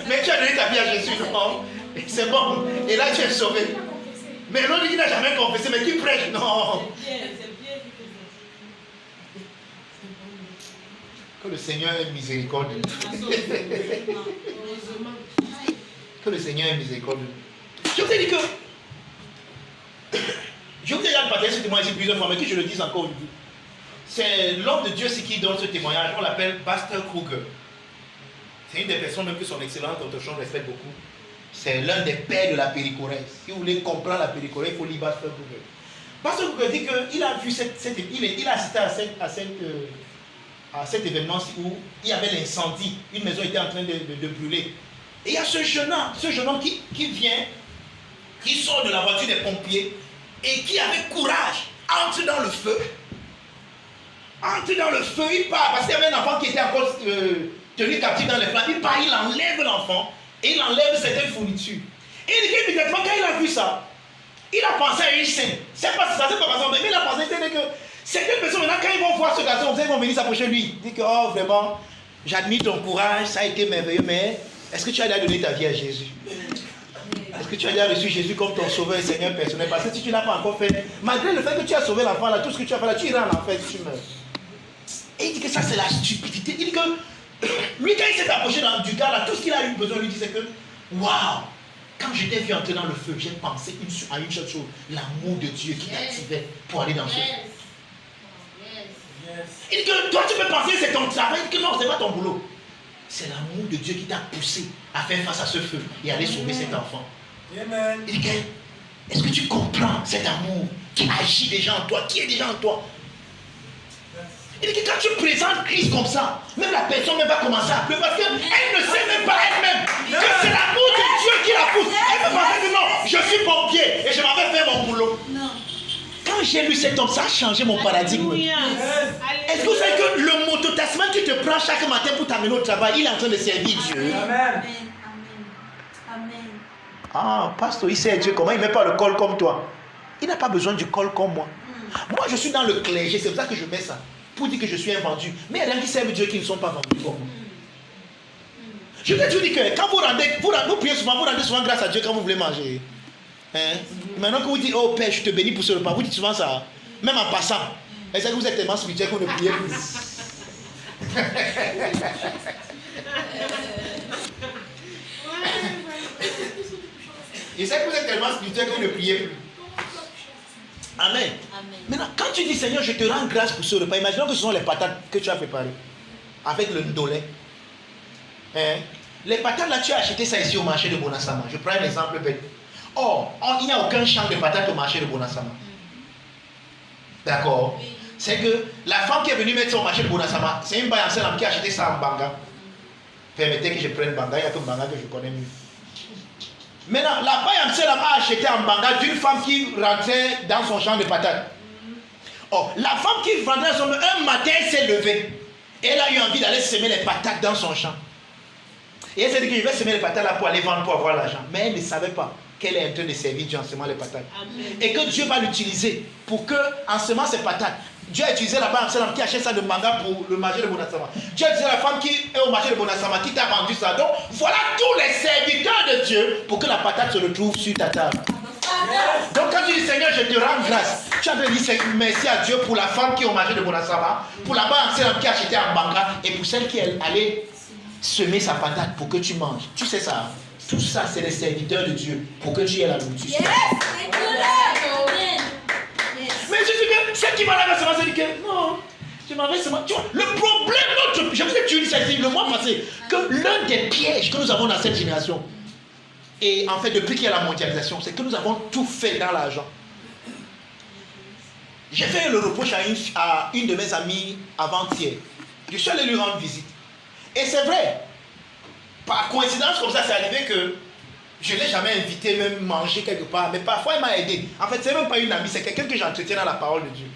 Mais tu as donné ta vie à Jésus, non? C'est bon. Et là, tu es sauvé. Mais l'autre qui n'a jamais confessé, mais qui prêche, non. Que le Seigneur ait miséricorde de nous. Que le Seigneur ait miséricorde de nous. Je vous ai dit que... Je vous ai déjà partagé ce témoignage plusieurs fois, mais que je le dise encore aujourd'hui. C'est l'homme de Dieu qui donne ce témoignage. On l'appelle Pasteur Kruger. C'est une des personnes même que son excellence Autochon respecte beaucoup. C'est l'un des pères de la péricorèse. Si vous voulez comprendre la péricorèse, il faut lire Pasteur Kruger. Pasteur Kruger dit qu'il a vu il a assisté à cet événement où il y avait l'incendie. Une maison était en train de brûler. Et il y a ce jeune homme qui vient, qui sort de la voiture des pompiers et qui avec courage entre dans le feu. Entre dans le feu, il part parce qu'il y avait un enfant qui était encore tenu captif dans les flammes. Il part, il enlève l'enfant et il enlève certaines fournitures. Et il dit immédiatement, quand il a vu ça, il a pensé à une scène. C'est pas ça, c'est pas ça, mais il a pensé que certaines personnes, maintenant, quand ils vont voir ce garçon, ils vont venir s'approcher de lui. Ils disent que, oh, vraiment, j'admire ton courage, ça a été merveilleux, mais est-ce que tu as déjà donné ta vie à Jésus? Est-ce que tu as déjà reçu Jésus comme ton sauveur et Seigneur personnel? Parce que si tu n'as pas encore fait, malgré le fait que tu as sauvé l'enfant, là, tout ce que tu as fait là, tu iras en enfer si tu meurs. Et il dit que ça, c'est la stupidité. Il dit que, lui, quand il s'est approché du gars, là, tout ce qu'il a eu besoin, lui dit, c'est que, waouh, quand je t'ai vu entrer dans le feu, j'ai pensé à une seule chose, l'amour de Dieu qui t'activait pour aller dans ce feu. Il dit que toi, tu peux penser que c'est ton travail. Il dit que non, c'est pas ton boulot. C'est l'amour de Dieu qui t'a poussé à faire face à ce feu et aller sauver cet enfant. Amen. Il dit que, est-ce que tu comprends cet amour qui agit déjà en toi, qui est déjà en toi? Il dit que quand tu présentes Christ comme ça, même la personne va commencer à pleurer parce qu'elle ne sait même pas elle-même que c'est l'amour de Dieu qui la pousse. Elle peut penser que non, je suis pompier et je m'en vais faire mon boulot. Non. Quand j'ai lu cet homme, ça a changé mon paradigme. Est-ce que vous savez que le mototassement qui te prend chaque matin pour t'amener au travail, il est en train de servir Dieu? Amen. Amen. Ah, pasteur, il sert Dieu comment? Il ne met pas le col comme toi. Il n'a pas besoin du col comme moi. Moi, je suis dans le clergé, c'est pour ça que je mets ça. Pour dire que je suis un vendu. Mais il y a des gens qui servent Dieu qui ne sont pas vendus comme moi. Je vais te dire que quand vous priez souvent, vous rendez souvent grâce à Dieu quand vous voulez manger. Hein? Maintenant que vous dites, oh Père, je te bénis pour ce repas, vous dites souvent ça. Même en passant. Est-ce que vous êtes tellement spirituel que vous ne priez plus? Et c'est que vous êtes tellement spirituel que vous ne priez plus. Amen. Amen. Maintenant, quand tu dis Seigneur, je te rends grâce pour ce repas, imaginons que ce sont les patates que tu as préparées avec le ndolé. Hein? Les patates là, tu as acheté ça ici au marché de Bonassama. Je prends un exemple bête. Or, il n'y a aucun champ de patates au marché de Bonassama. D'accord? C'est que la femme qui est venue mettre ça au marché de Bonassama, c'est une baille qui a acheté ça en Banga. Permettez que je prenne Banga, il n'y a que Banga que je connais mieux. Maintenant, la paille Amsterdam a acheté en Banga d'une femme qui rentrait dans son champ de patates. Oh, la femme qui rentrait dans son champ, un matin, elle s'est levée. Et elle a eu envie d'aller semer les patates dans son champ. Et elle s'est dit que je vais semer les patates là pour aller vendre, pour avoir l'argent. Mais elle ne savait pas qu'elle est en train de servir Dieu en semant les patates. Amen. Et que Dieu va l'utiliser pour que, en semant ces patates, Dieu a utilisé la femme qui achète ça de Banga pour le marché de Bonassama. Dieu a utilisé la femme qui est au marché de Bonassama, qui t'a vendu ça. Donc, voilà tous les serviteurs de Dieu pour que la patate se retrouve sur ta table. Donc quand tu dis Seigneur, je te rends grâce, tu as dit merci à Dieu pour la femme qui a mangé de Bonasaba, pour la banque qui a acheté un banca et pour celle qui est allée semer sa patate pour que tu manges. Tu sais ça? Tout ça, c'est les serviteurs de Dieu pour que tu aies la nourriture. Yes. Mais je dis que celle qui m'a lavé seulement, c'est dit que non, je m'avais seulement. Tu vois, le problème, je vous ai dit ça le mois passé, que l'un des pièges que nous avons dans cette génération, et en fait, depuis qu'il y a la mondialisation, c'est que nous avons tout fait dans l'argent. J'ai fait le reproche à une de mes amies avant-hier. Je suis allé lui rendre visite. Et c'est vrai, par coïncidence comme ça, c'est arrivé que je ne l'ai jamais invité même manger quelque part, mais parfois elle m'a aidé. En fait, c'est même pas une amie, c'est quelqu'un que j'entretiens dans la parole de Dieu.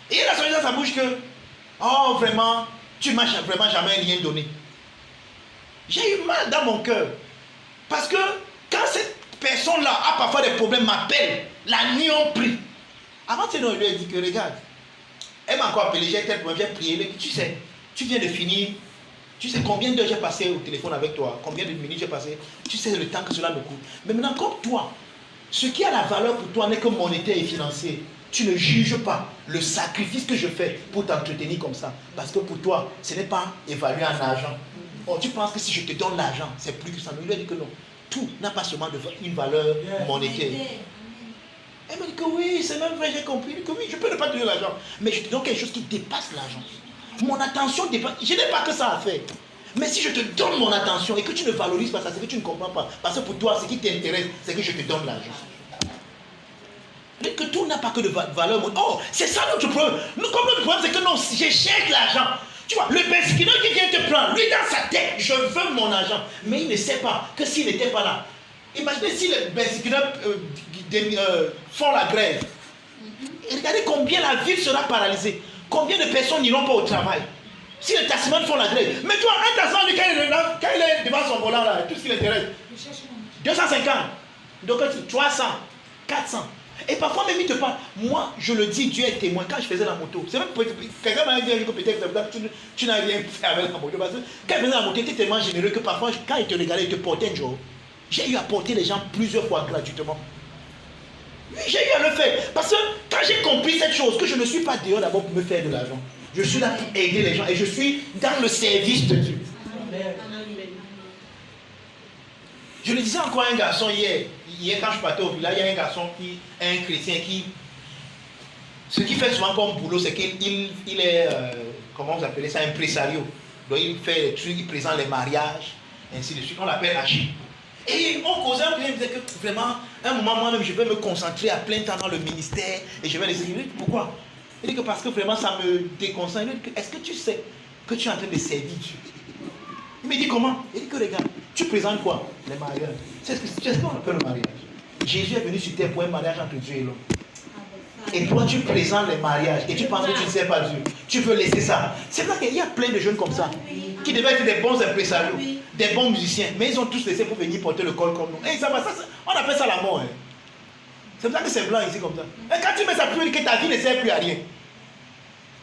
Et il a sorti dans sa bouche que, oh vraiment, tu m'as vraiment jamais rien donné. J'ai eu mal dans mon cœur. Parce que quand cette personne-là a parfois des problèmes, m'appelle, la nuit on prie. Avant, il lui a dit que regarde, elle m'a encore appelé, j'ai tel problème, j'ai prié, tu sais, tu viens de finir, tu sais combien d'heures j'ai passé au téléphone avec toi, combien de minutes j'ai passé, tu sais le temps que cela me coûte. Mais maintenant, comme toi, ce qui a la valeur pour toi n'est que monétaire et financier. Tu ne juges pas le sacrifice que je fais pour t'entretenir comme ça. Parce que pour toi, ce n'est pas évalué en argent. Oh, tu penses que si je te donne l'argent, c'est plus que ça. Mais il lui a dit que non. Tout n'a pas seulement une valeur monétaire. Elle m'a dit que oui, c'est même vrai, j'ai compris. Elle dit que oui, je peux ne pas te donner l'argent. Mais je te donne quelque chose qui dépasse l'argent. Mon attention dépasse. Je n'ai pas que ça à faire. Mais si je te donne mon attention et que tu ne valorises pas ça, c'est que tu ne comprends pas. Parce que pour toi, ce qui t'intéresse, c'est que je te donne l'argent. Que tout n'a pas que de valeur. Oh, c'est ça notre problème. Comme notre problème, c'est que non, je cherche l'argent. Tu vois, le persécuteur qui vient te prendre, lui dans sa tête, je veux mon argent. Mais il ne sait pas que s'il n'était pas là. Imaginez si les persécuteurs font la grève. Et regardez combien la ville sera paralysée. Combien de personnes n'iront pas au travail. Si les taximans font la grève. Mais tu vois, un taximan, quand il est devant son volant, là, tout ce qui l'intéresse, 250, donc 300, 400. Et parfois même il te parle. Moi, je le dis, Dieu est témoin. Quand je faisais la moto, c'est même quelqu'un m'a dit que peut-être tu n'as rien fait avec la moto. Parce que quand il faisait la moto, il était tellement généreux que parfois, quand il te regardait, il te portait un jour. J'ai eu à porter les gens plusieurs fois gratuitement. Oui, j'ai eu à le faire. Parce que quand j'ai compris cette chose, que je ne suis pas dehors d'abord pour me faire de l'argent. Je suis là pour aider les gens et je suis dans le service de Dieu. Amen. Je le disais encore à un garçon hier quand je partais au village, il y a un garçon un chrétien qui, ce qu'il fait souvent comme boulot, c'est qu'il est, comment vous appelez ça, impresario. Donc il fait les trucs, il présente les mariages, ainsi de suite. On l'appelle Hachi. Et on causait un peu, il disait que vraiment, à un moment moi-même, je vais me concentrer à plein temps dans le ministère et je vais les aider. Pourquoi? Il dit que parce que vraiment ça me déconcentre. Il dit que est-ce que tu sais que tu es en train de servir Dieu? Il me dit comment? Il dit que regarde, tu présentes quoi? Les mariages. C'est ce qu'on appelle le mariage. Jésus est venu sur terre pour un mariage entre Dieu et l'homme. Et toi tu présentes les mariages et tu penses que tu ne sais pas Dieu. Tu veux laisser ça. C'est vrai qu'il y a plein de jeunes comme ça qui devaient être des bons impresarios, des bons musiciens, mais ils ont tous laissé pour venir porter le col comme nous. Et ça va, on appelle ça la mort. Hein. C'est pour ça que c'est blanc ici comme ça. Et quand tu mets ça, tu veux dire que ta vie ne sert plus à rien.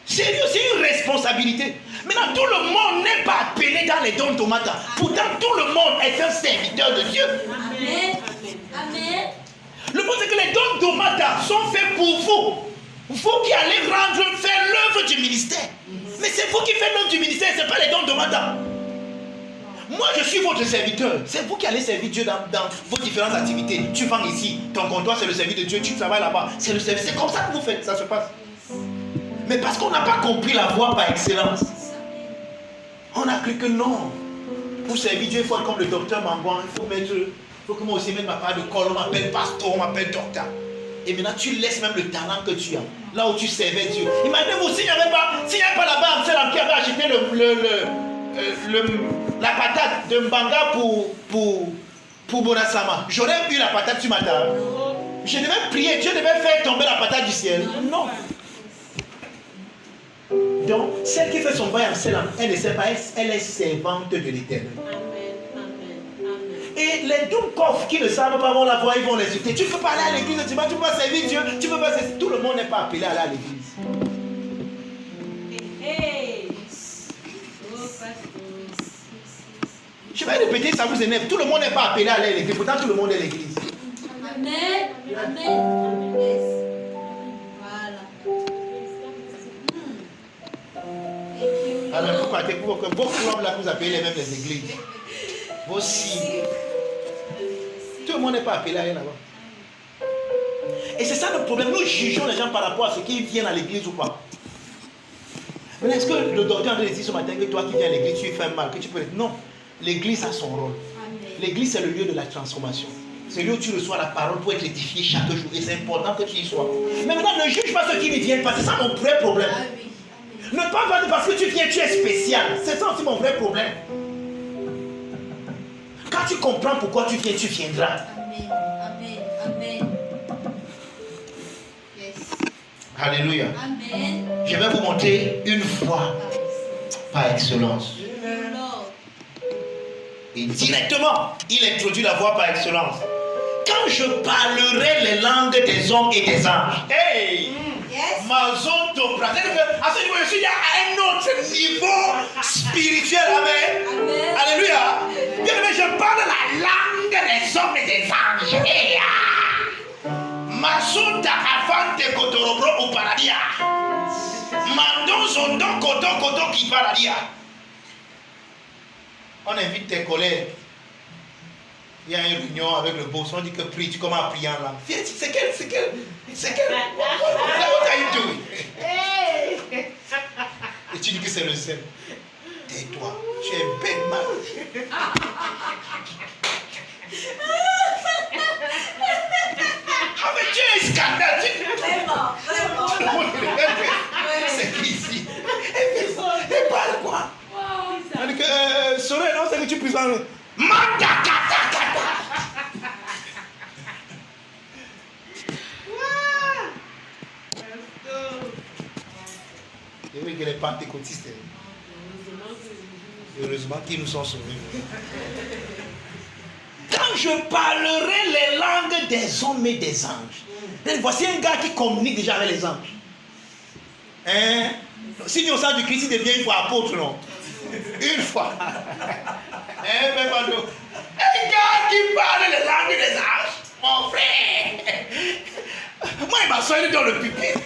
C'est une responsabilité. Maintenant, tout le monde n'est pas appelé dans les dons tomates. Pourtant, tout le monde est un serviteur de Dieu. Amen. Amen. Le point, c'est que les dons tomates sont faits pour vous. Vous qui allez faire l'œuvre du ministère. Mais c'est vous qui faites l'œuvre du ministère, ce n'est pas les dons tomates. Moi, je suis votre serviteur. C'est vous qui allez servir Dieu dans vos différentes activités. Tu vends ici, ton comptoir, c'est le service de Dieu. Tu travailles là-bas, c'est le service. C'est comme ça que vous faites, ça se passe. Mais parce qu'on n'a pas compris la voie par excellence, on a cru que non. Pour servir Dieu, il faut être comme le docteur Mangouan. Il faut que moi aussi mette ma part de col. On m'appelle pasteur, on m'appelle docteur. Et maintenant, tu laisses même le talent que tu as. Là où tu servais Dieu. Imaginez-vous, s'il n'y avait pas là-bas, c'est là qui avait acheté la patate de Mbanga pour Bonasama. J'aurais eu la patate sur ma table. Je devais prier, Dieu devait faire tomber la patate du ciel. Non. Donc, celle qui fait son bail en sel, elle ne sait pas, elle est servante de l'Éternel. Et les Doumkov qui ne savent pas vont la voir, ils vont l'insulter. Tu ne peux pas aller à l'église, tu ne peux pas servir Dieu, tu ne peux pas servir. Tout le monde n'est pas appelé à aller à l'église. Je vais répéter, ça vous énerve. Tout le monde n'est pas appelé à aller à l'église, pourtant tout le monde est à l'église. Amen. Amen. Yes. Voilà. Alors, vous partez pour que vos clubs là, vous appelez les mêmes les églises. Vos signes. Tout le monde n'est pas appelé à aller là-bas. Et c'est ça le problème. Nous jugeons les gens par rapport à ce qu'ils viennent à l'église ou pas. Mais est-ce que le docteur a dit ce matin que toi qui viens à l'église, tu fais mal, que tu peux... Non. L'église a son rôle. L'église, c'est le lieu de la transformation. C'est le lieu où tu reçois la parole pour être édifié chaque jour. Et c'est important que tu y sois. Mais maintenant, ne juge pas ceux qui ne viennent pas. C'est ça mon vrai problème. Ne pas voir parce que tu viens, tu es spécial. C'est ça aussi mon vrai problème. Quand tu comprends pourquoi tu viens, tu viendras. Amen. Amen. Amen. Yes. Alléluia. Amen. Je vais vous montrer une foi par excellence. Lord. Et directement, il introduit la voix par excellence. Quand je parlerai les langues des hommes et des anges. Hey! Yes. Ma zone de pratique. À ce niveau, je suis à un autre niveau spirituel. Amen. Amen. Alléluia. Bien aimé, je parle la langue des hommes et des anges. Hey, ah. Ma zone d'avant de Kotorobro au paradis. Mandon zondon koto qui paradis. On invite tes collègues. Il y a une réunion avec le boss, on dit que prie, tu commences à prier en langue. C'est quel what are you doing? Et tu dis que c'est le sel. Tais-toi, tu es bête mal. Ah mais tu es un scandale. Tout le monde regarde. C'est qui ici? Et parle quoi? On dit que Sorel, non, c'est que tu puisses parler. Et oui, que les pentecôtistes, heureusement qu'ils nous sont sauvés. Quand je parlerai les langues des hommes et des anges. Voici un gars qui communique déjà avec les anges. Hein? Si nous sommes du Christ, il devient une fois apôtre, non? Une fois. Hein, Pépando? Un gars qui parle les langues des anges. Mon frère. Moi, il m'a soigné dans le pupitre.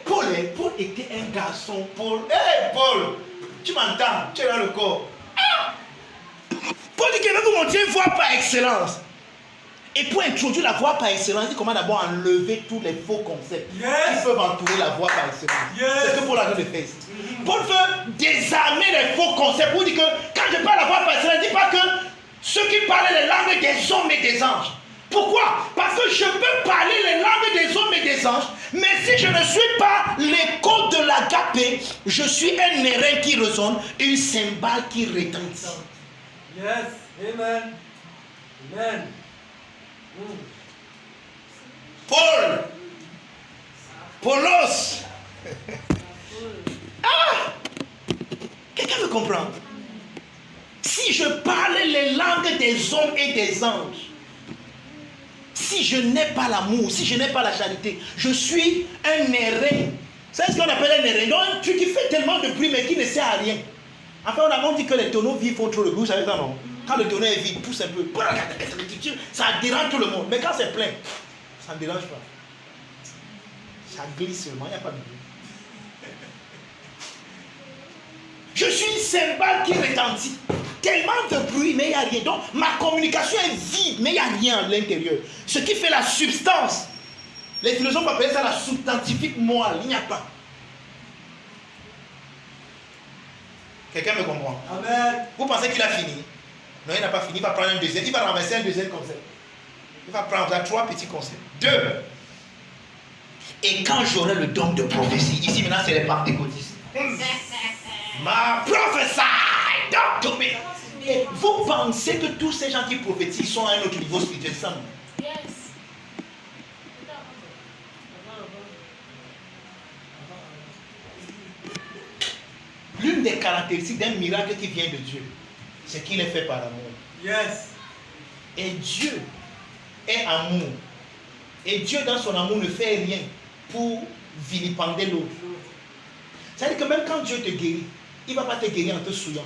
Paul était un garçon. Paul. Hey, Paul. Tu m'entends? Tu es dans le corps. Ah! Paul dit qu'il veut vous montrer une voie par excellence. Et pour introduire la voie par excellence, il commence d'abord à enlever tous les faux concepts qui peuvent entourer la voie par excellence. C'est ce que Paul a dit de faire. Paul veut désarmer les faux concepts. Pour dire que quand je parle la voie par excellence, je ne dis pas que ceux qui parlent les langues des hommes et des anges. Pourquoi? Parce que je peux parler les langues des hommes et des anges, mais si je ne suis pas l'écho de l'agapé, je suis un airain qui résonne, une cymbale qui retentit. Yes. Amen. Amen. Paulos. Ah! Quelqu'un veut comprendre? Si je parle les langues des hommes et des anges, si je n'ai pas l'amour, si je n'ai pas la charité, je suis un airain. C'est ce qu'on appelle un airain. Donc un truc qui fait tellement de bruit mais qui ne sert à rien. Enfin, on a dit que les tonneaux vides font trop de bruit, vous savez ça, non? Quand le tonneau est vide, pousse un peu. Ça dérange tout le monde. Mais quand c'est plein, ça ne dérange pas. Ça glisse seulement, il n'y a pas de bruit. Je suis une cymbale qui retentit. Tellement de bruit, mais il n'y a rien. Donc, ma communication est vide, mais il n'y a rien à l'intérieur. Ce qui fait la substance. Les philosophes appellent ça la substantifique moelle. Il n'y a pas. Quelqu'un me comprend? Amen. Vous pensez qu'il a fini? Non, il n'a pas fini. Il va prendre un deuxième. Il va renverser un deuxième concept. Il va prendre 3 petits concepts. 2. Et quand j'aurai le don de prophétie, ici maintenant c'est les pentecôtistes. Ma prophète, don't me. Et vous pensez que tous ces gens qui prophétisent sont à un autre niveau spirituel? Ça, non? L'une des caractéristiques d'un miracle qui vient de Dieu, c'est qu'il est fait par amour. Yes. Et Dieu est amour. Et Dieu, dans son amour, ne fait rien pour vilipender l'autre. C'est-à-dire que même quand Dieu te guérit, il ne va pas te guérir en te souillant.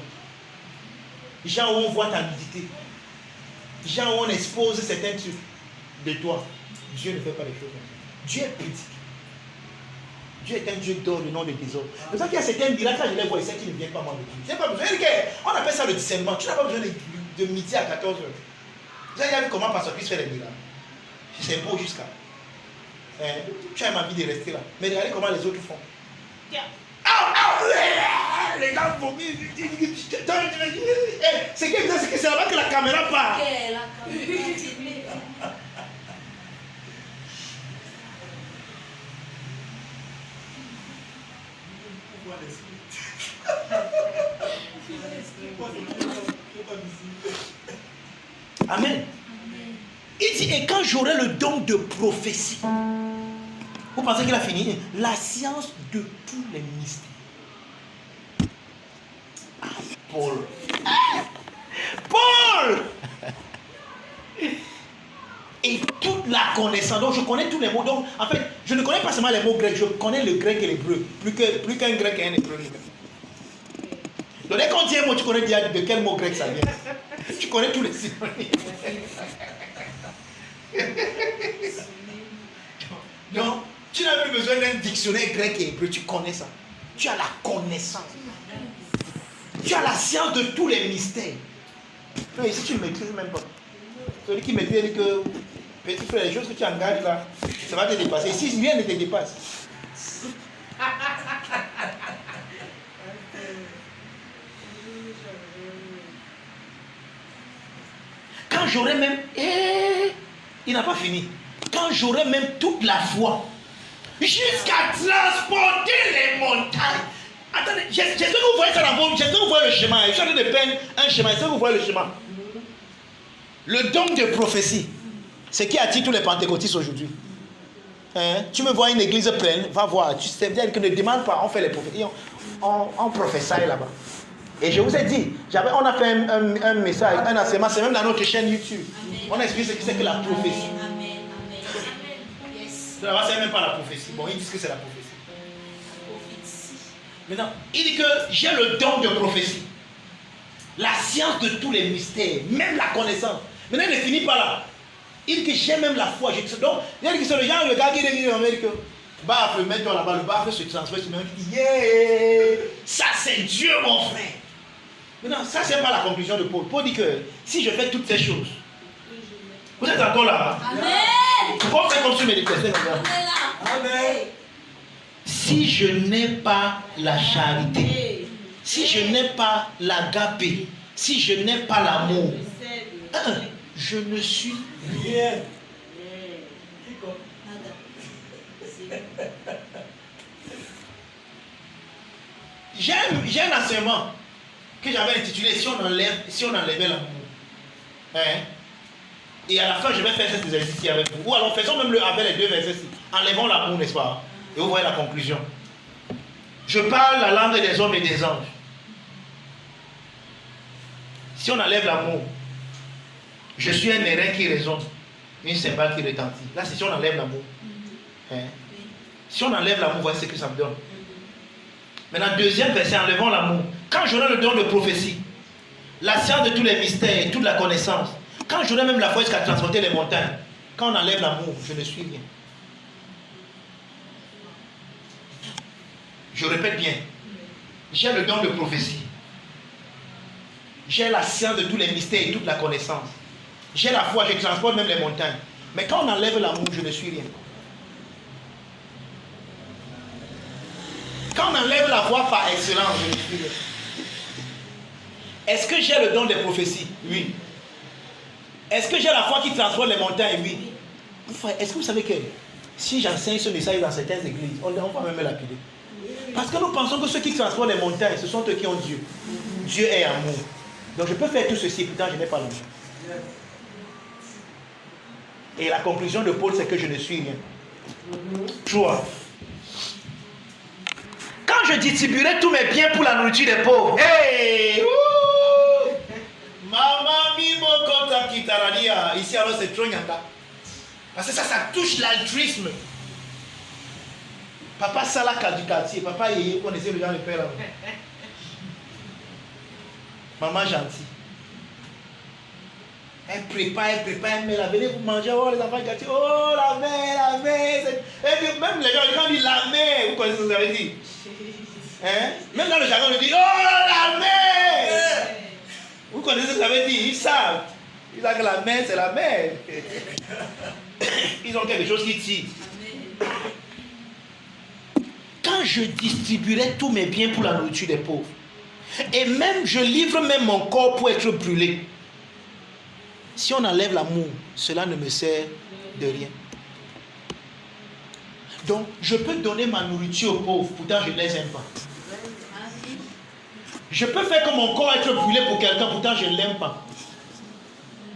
gens où on voit ta nudité, gens où on expose certains trucs de toi. Dieu ne fait pas les choses comme ça. Dieu est pudique. Dieu est un Dieu d'or, le nom de désordre. C'est pour ça qu'il y a certains miracles, quand je les vois, c'est qu'ils ne viennent pas moi de Dieu. Tu n'as pas besoin. On appelle ça le discernement. Tu n'as pas besoin de midi à 14h. Vous avez vu comment Pasteur Christ fait les miracles. C'est beau jusqu'à. Tu as envie de rester là. Mais regardez comment les autres font. Les gars vomissent. C'est que c'est là-bas que la caméra part. Amen. Il dit, et quand j'aurai le don de prophétie, vous pensez qu'il a fini? La science de tous les mystères. Paul. Paul! Et toute la connaissance. Donc je connais tous les mots. Donc en fait, je ne connais pas seulement les mots grecs, je connais le grec et l'hébreu. Plus qu'un grec et un hébreu. Donc dès qu'on dit un mot, tu connais déjà de quel mot grec ça vient. Tu connais tous les synonymes. Donc, tu n'as plus besoin d'un dictionnaire grec et hébreu, tu connais ça. Tu as la connaissance. Tu as la science de tous les mystères. Non, ici tu ne maîtrises même pas. Celui qui maîtrise dit que petit frère, les choses que tu engages là, ça va te dépasser. Ici, rien ne te dépasse. Quand j'aurai même... il n'a pas fini. Quand j'aurai même toute la foi, jusqu'à transporter les montagnes. Attendez, j'espère que vous voyez ça dans vos... J'espère que vous voyez le chemin. Je suis en train de peindre un chemin. J'espère que vous voyez le chemin. Le don de prophétie, c'est qui attire tous les pentecôtistes aujourd'hui. Tu me vois une église pleine, va voir. Tu sais bien que ne demande pas, on fait les prophéties. On prophétie là-bas. Et je vous ai dit, on a fait un message, un enseignement, c'est même dans notre chaîne YouTube. Amen. On a expliqué ce que c'est que la prophétie. Amen. Amen. Yes. Là-bas, c'est même pas la prophétie. Bon, ils disent que c'est la prophétie. Maintenant, il dit que j'ai le don de prophétie. La science de tous les mystères, même la connaissance. Maintenant, il ne finit pas là. Il dit que j'ai même la foi. Donc, il dit que c'est le genre, le gars qui dit en Amérique, baf, mets-toi là-bas, le baf se transfère sur le même qui dit, yeah, ça c'est Dieu mon frère. Maintenant, ça c'est pas la conclusion de Paul. Paul dit que si je fais toutes ces choses, vous êtes encore là. Amen. Paul fait comme sur méditation. Amen. Si je n'ai pas la charité, si je n'ai pas l'agapé, si je n'ai pas l'amour, je ne suis rien. J'ai un enseignement que j'avais intitulé si on enlevait l'amour. Et à la fin, je vais faire cet exercice avec vous. Ou alors faisons même avec les deux versets. Enlevons l'amour, n'est-ce pas? Et vous voyez la conclusion. Je parle la langue des hommes et des anges. Si on enlève l'amour, je suis un airain qui résonne, une cymbale qui retentit. Là, c'est si on enlève l'amour. Si on enlève l'amour, voyez ce que ça me donne. Maintenant, deuxième verset, enlevons l'amour. Quand j'aurai le don de prophétie, la science de tous les mystères et toute la connaissance, quand j'aurai même la foi jusqu'à transporter les montagnes, quand on enlève l'amour, je ne suis rien. Je répète bien, j'ai le don de prophétie. J'ai la science de tous les mystères et toute la connaissance. J'ai la foi, je transporte même les montagnes. Mais quand on enlève l'amour, je ne suis rien. Quand on enlève la foi par excellence, je ne suis rien. Est-ce que j'ai le don des prophéties? Oui. Est-ce que j'ai la foi qui transporte les montagnes? Oui. Est-ce que vous savez que si j'enseigne ce message dans certaines églises, on va même lapider? Parce que nous pensons que ceux qui transportent les montagnes, ce sont eux qui ont Dieu. Dieu est amour. Donc je peux faire tout ceci, pourtant je n'ai pas l'amour. Et la conclusion de Paul, c'est que je ne suis rien. 3. Quand je distribuerai tous mes biens pour la nourriture des pauvres, hey! Maman, mimo, kota, kitaradia. Ici, alors, c'est trop nyanga. Parce que ça touche l'altruisme. Papa Salaka du quartier, papa Yéyé, vous connaissez le genre de père là. Maman gentille. Elle prépare, elle met la venez vous manger, oh les enfants gâtés, oh la mère. Et puis même les gens, quand on dit la mère, vous connaissez ce que ça veut dire? Hein? Même dans le jargon, on dit, oh la mère. Vous connaissez ce que ça veut dire? Ils savent. Ils savent que la mère, c'est la mère. Ils ont quelque chose qui tire. Quand je distribuerai tous mes biens pour la nourriture des pauvres, et même je livre même mon corps pour être brûlé, si on enlève l'amour, cela ne me sert de rien. Donc, je peux donner ma nourriture aux pauvres, pourtant je ne les aime pas. Je peux faire que mon corps être brûlé pour quelqu'un, pourtant je ne l'aime pas.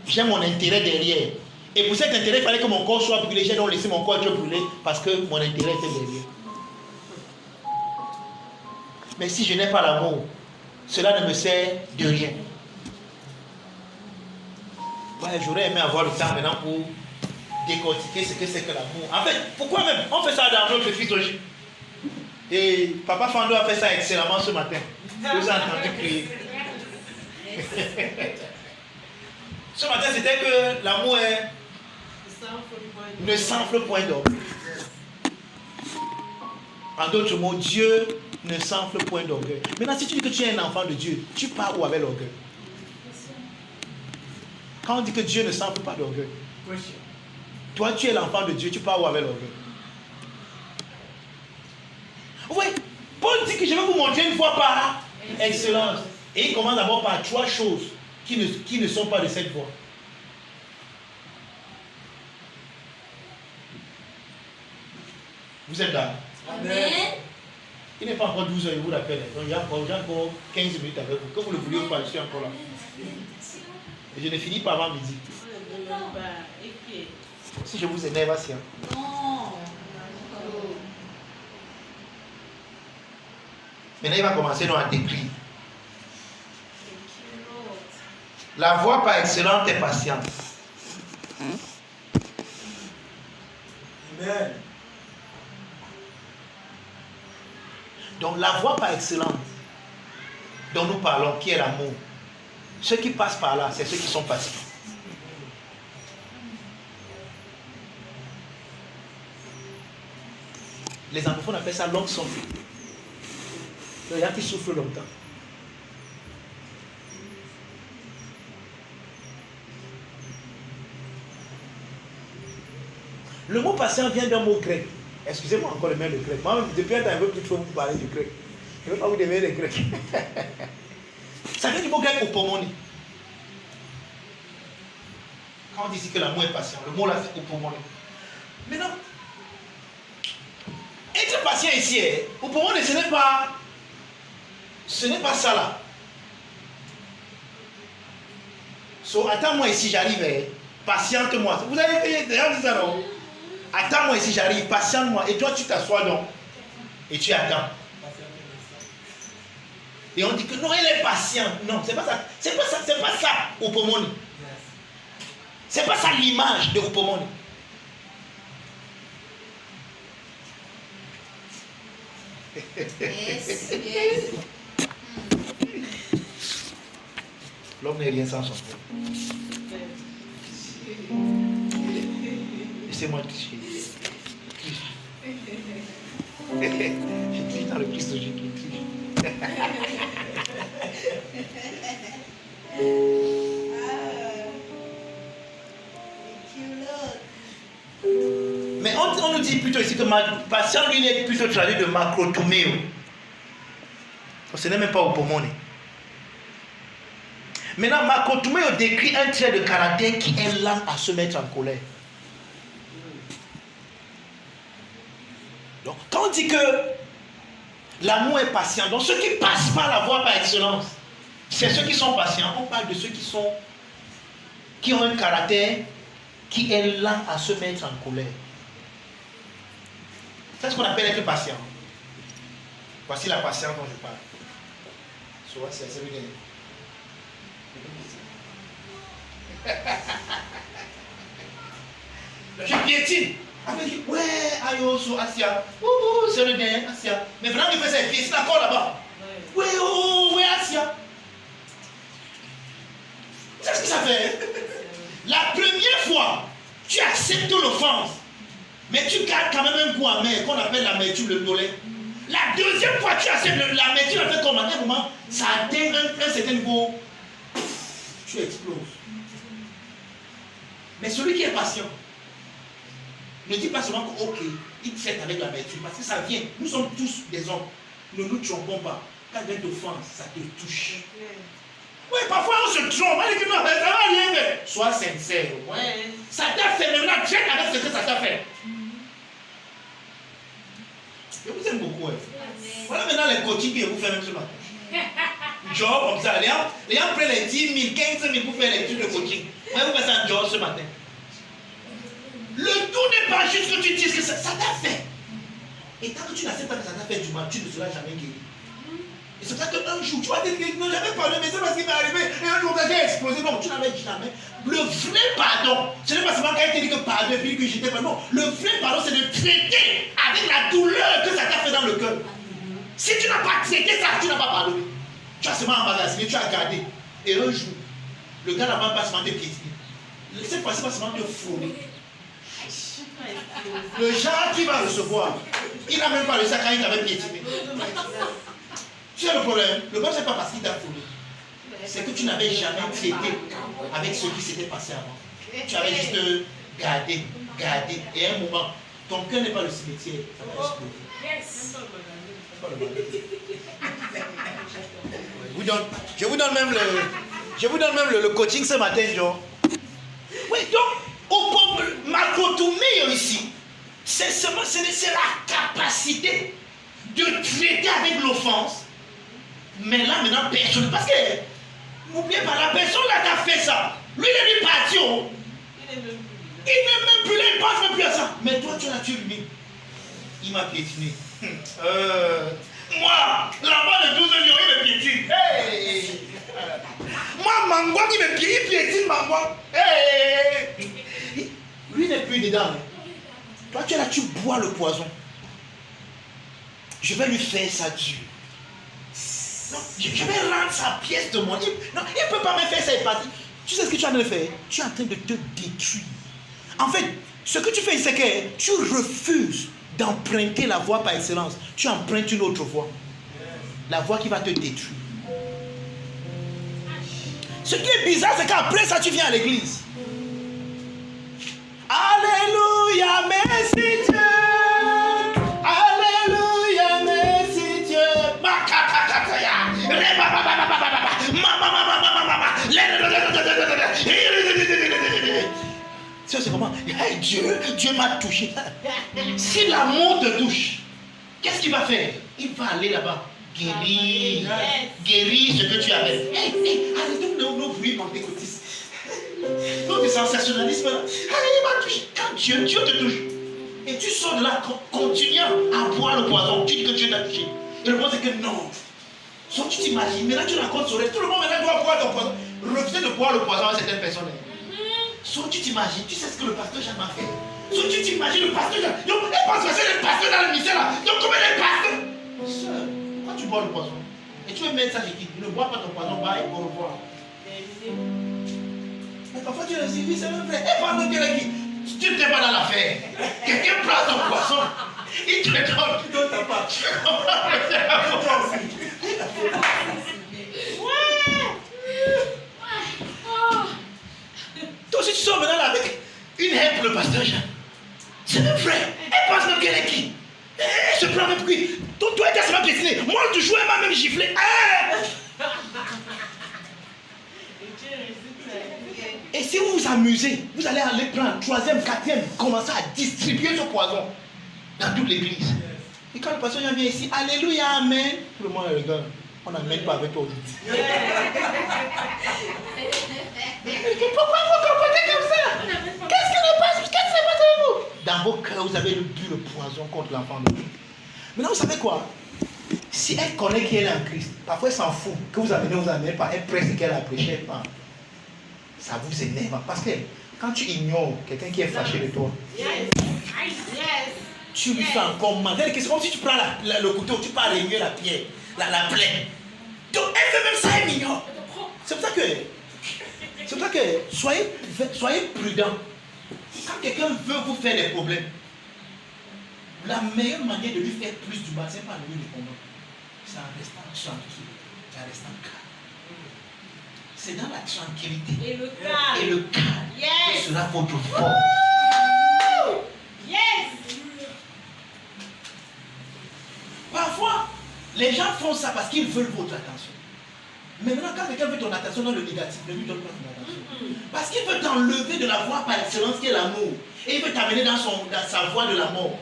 J'ai mon intérêt derrière. Et pour cet intérêt, il fallait que mon corps soit brûlé. J'ai donc laissé mon corps être brûlé parce que mon intérêt était derrière. Mais si je n'ai pas l'amour, cela ne me sert de rien. Ouais, j'aurais aimé avoir le temps maintenant pour décortiquer ce que c'est que l'amour. En fait, pourquoi même? On fait ça dans notre physiologie. Et Papa Fando a fait ça excellemment ce matin. Vous avez entendu crier. Ce matin, c'était que l'amour ne s'enfle point d'orgueil. En d'autres mots, Dieu ne s'enfle point d'orgueil. Maintenant, si tu dis que tu es un enfant de Dieu, tu pars où avec l'orgueil? Quand on dit que Dieu ne s'enfle pas d'orgueil, toi tu es l'enfant de Dieu, tu pars où avec l'orgueil? Oui, Paul dit que je vais vous montrer une fois par excellence. Et il commence d'abord par 3 choses qui ne sont pas de cette voie. Vous êtes là? Amen. Il n'est pas encore 12 heures, je vous rappelle. Donc il y a encore 15 minutes avec vous. Que vous le vouliez ou pas, je suis encore là. Et je ne finis pas avant midi. Si je vous énerve, c'est Non. maintenant il va commencer à décrire. La voie par excellence est patiente. Amen. Donc la voie par excellence dont nous parlons, qui est l'amour, ceux qui passent par là, c'est ceux qui sont patients. Les anglophones appellent ça long suffering. Il y a qui souffrent longtemps. Le mot patient vient d'un mot grec. Excusez-moi encore le même grec. Moi, depuis un temps, je ne veux plus trop vous parler du grec. Je ne veux pas vous donner les grecs. Ça vient du mot grec opomone. Quand on dit ici que l'amour est patient, le mot là c'est opomone. Maintenant, être patient ici, opomone, ce n'est pas ça là. So, attends-moi ici, j'arrive. Patiente-moi. Vous avez déjà dit ça, non? Attends-moi ici, j'arrive. Patiente-moi. Et toi, tu t'assois donc. Et tu attends. Et on dit que non, elle est patiente. Non, c'est pas ça. C'est pas ça, opomone. C'est pas ça l'image de opomone. Yes, yes. L'homme n'est rien sans son père. Laissez-moi tricher. Je triche dans le Christ Jésus qui triche. Mais on nous dit plutôt ici que patient, lui, est plutôt traduit de macrotoméo. Ce n'est même pas opomone. Maintenant, macrotoméo décrit un trait de caractère qui est lent à se mettre en colère. Donc, quand on dit que l'amour est patient, donc ceux qui passent par la voie par excellence, c'est ceux qui sont patients. On parle de ceux qui ont un caractère qui est lent à se mettre en colère. C'est ce qu'on appelle être patient. Voici la patience dont je parle. Soit c'est assez bien. Je piétine. Après, je dis, ouais, aïe, Asia. Oh, c'est le bien, Asia. Mais vraiment, il fait ça, il piétine encore là-bas. Ouais, oh, ouais, Asia. C'est ce que ça fait. La première fois, tu acceptes l'offense, mais tu gardes quand même un goût amer qu'on appelle l'amertume, le tollé. La deuxième fois, tu acceptes l'amertume, en fait, comme à un moment, ça atteint un certain niveau, tu exploses. Mais celui qui est patient, ne dit pas seulement que, ok, il traite avec l'amertume, parce que ça vient. Nous sommes tous des hommes. Ne nous trompons pas. Quand il y a d'offense, ça te touche. Oui, parfois on se trompe. On dit que non, ça va rien faire. Sois sincère. Ouais. Ça t'a fait, maintenant, traite avec ce que ça t'a fait. Je vous aime beaucoup. Hein. Voilà maintenant les coachings que vous faites même ce matin. Job comme ça. Les gens prennent les 10 000, 15 000 pour faire les trucs de coaching. Moi, vous faites ça en job ce matin. Le tout n'est pas juste que tu dises que ça t'a fait. Et tant que tu n'acceptes pas que ça t'a fait du mal, tu ne seras jamais guéri. Et c'est pour ça qu'un jour, tu vas te dire, non, j'avais parlé, mais c'est parce qu'il m'est arrivé. Et un jour, quelqu'un a explosé. Non, tu n'avais jamais. Le vrai pardon, ce n'est pas seulement quand il te dit que pardon et puis que j'étais pas. Non, le vrai pardon, c'est de traiter avec la douleur que ça t'a fait dans le cœur. Si tu n'as pas traité ça, tu n'as pas pardonné. Tu as seulement emmagasiné, tu as gardé. Et un jour, le gars n'a pas seulement te piétiner. Cette fois-ci, pas seulement te frôler. Le genre qui va recevoir, il n'a même pas le sac quand il t'avait piétiné. Tu sais le problème? Le problème, ce n'est pas parce qu'il t'a foulé. C'est que tu n'avais jamais traité avec ce qui s'était passé avant. Tu avais juste gardé. Et à un moment, ton cœur n'est pas le cimetière. Ça va exploser. Je vous donne même le coaching ce matin, John. Oui, donc, macrotomie ici, c'est la capacité de traiter avec l'offense. Mais là, maintenant, personne. Parce que, n'oubliez pas, la personne là t'a fait ça. Lui, il est parti. Il n'est même plus là, il ne pense même plus à ça. Mais toi, tu l'as tué lui. Il m'a piétiné. Moi, là-bas de 12 ans, il me piétine. Hey. Moi, Mangwa, il piétine Mangwa. Hey. Lui n'est plus dedans. Toi, tu es là, tu bois le poison. Je vais lui faire ça dur. Non, je vais rendre sa pièce de moi. Non, il ne peut pas me faire ça. Tu sais ce que tu es en train de faire? Tu es en train de te détruire. En fait, ce que tu fais, c'est que tu refuses d'emprunter la voie par excellence. Tu empruntes une autre voie. La voie qui va te détruire. Ce qui est bizarre, c'est qu'après ça, tu viens à l'église. Alléluia, merci Dieu. Alléluia, merci Dieu. C'est comment? Hey, Dieu m'a touché. Si l'amour te touche, qu'est-ce qu'il va faire? Il va aller là-bas. Guérir ce que tu avais. Arrêtons nos bruits pentecôtistes. Notre sensationnalisme. Il m'a touché. Quand Dieu te touche, et tu sors de là continuant à boire le poison, tu dis que Dieu t'a touché. Et le problème c'est que non. Soit tu t'imagines, maintenant tu racontes sur tout le monde maintenant doit boire ton poison. Refuser de boire le poison à certaines personnes. Soit tu t'imagines, tu sais ce que le pasteur Jean m'a fait. Soit tu t'imagines le pasteur Jean. Donc, il pense que c'est le pasteur dans le ministère là. Donc, comment il est pasteur? Sœur, quand tu bois le poison, et tu veux mettre ça, j'ai dit, ne bois pas ton poison, bye, au revoir. Mais parfois tu le suivis, c'est même vrai. Et pendant que tu n'étais pas dans l'affaire, quelqu'un prend ton poisson, il te donne, tu donnes ta part. Tu comprends? Toi aussi tu sors maintenant là avec une haine pour le pasteur Jean. C'est même vrai. Elle pense même qu'elle est qui? Elle se prend même qui? Toi tu es seulement piétiné. Moi tu joues, elle m'a même giflé. Et si vous vous amusez, vous allez aller prendre 3e, 4e, commencer à distribuer ce poison dans toute l'église. Et quand le pasteur vient ici, alléluia, amen, tout le monde regarde. On n'amène pas avec toi. Pourquoi vous comportez comme ça? Qu'est-ce qui se passe avec vous? Dans vos cœurs, vous avez bu le poison contre l'enfant de Dieu. Maintenant, vous savez quoi? Si elle connaît qu'elle est en Christ, parfois elle s'en fout que vous amenez, vous amenez pas, elle presse qu'elle a prêché, elle part. Ça vous énerve parce que quand tu ignores quelqu'un qui est fâché de toi, tu lui fais encore mal. C'est comme si tu prends le couteau, tu pars remuer la pierre, la plaie. Donc elle fait même ça, elle m'ignore. C'est pour ça que C'est pour ça que soyez prudents. Quand quelqu'un veut vous faire des problèmes, la meilleure manière de lui faire plus du mal, c'est pas lui de combat. C'est en restant tranquille, c'est en restant calme. C'est dans la tranquillité Et le calme. et le calme que Yes. sera votre force. Yes. Parfois, les gens font ça parce qu'ils veulent votre attention. Mais maintenant, quand quelqu'un veut ton attention dans le négatif, ne lui donne pas ton attention. Parce qu'il veut t'enlever de la voie par excellence qui est l'amour. Et il veut t'amener dans sa voie de la mort.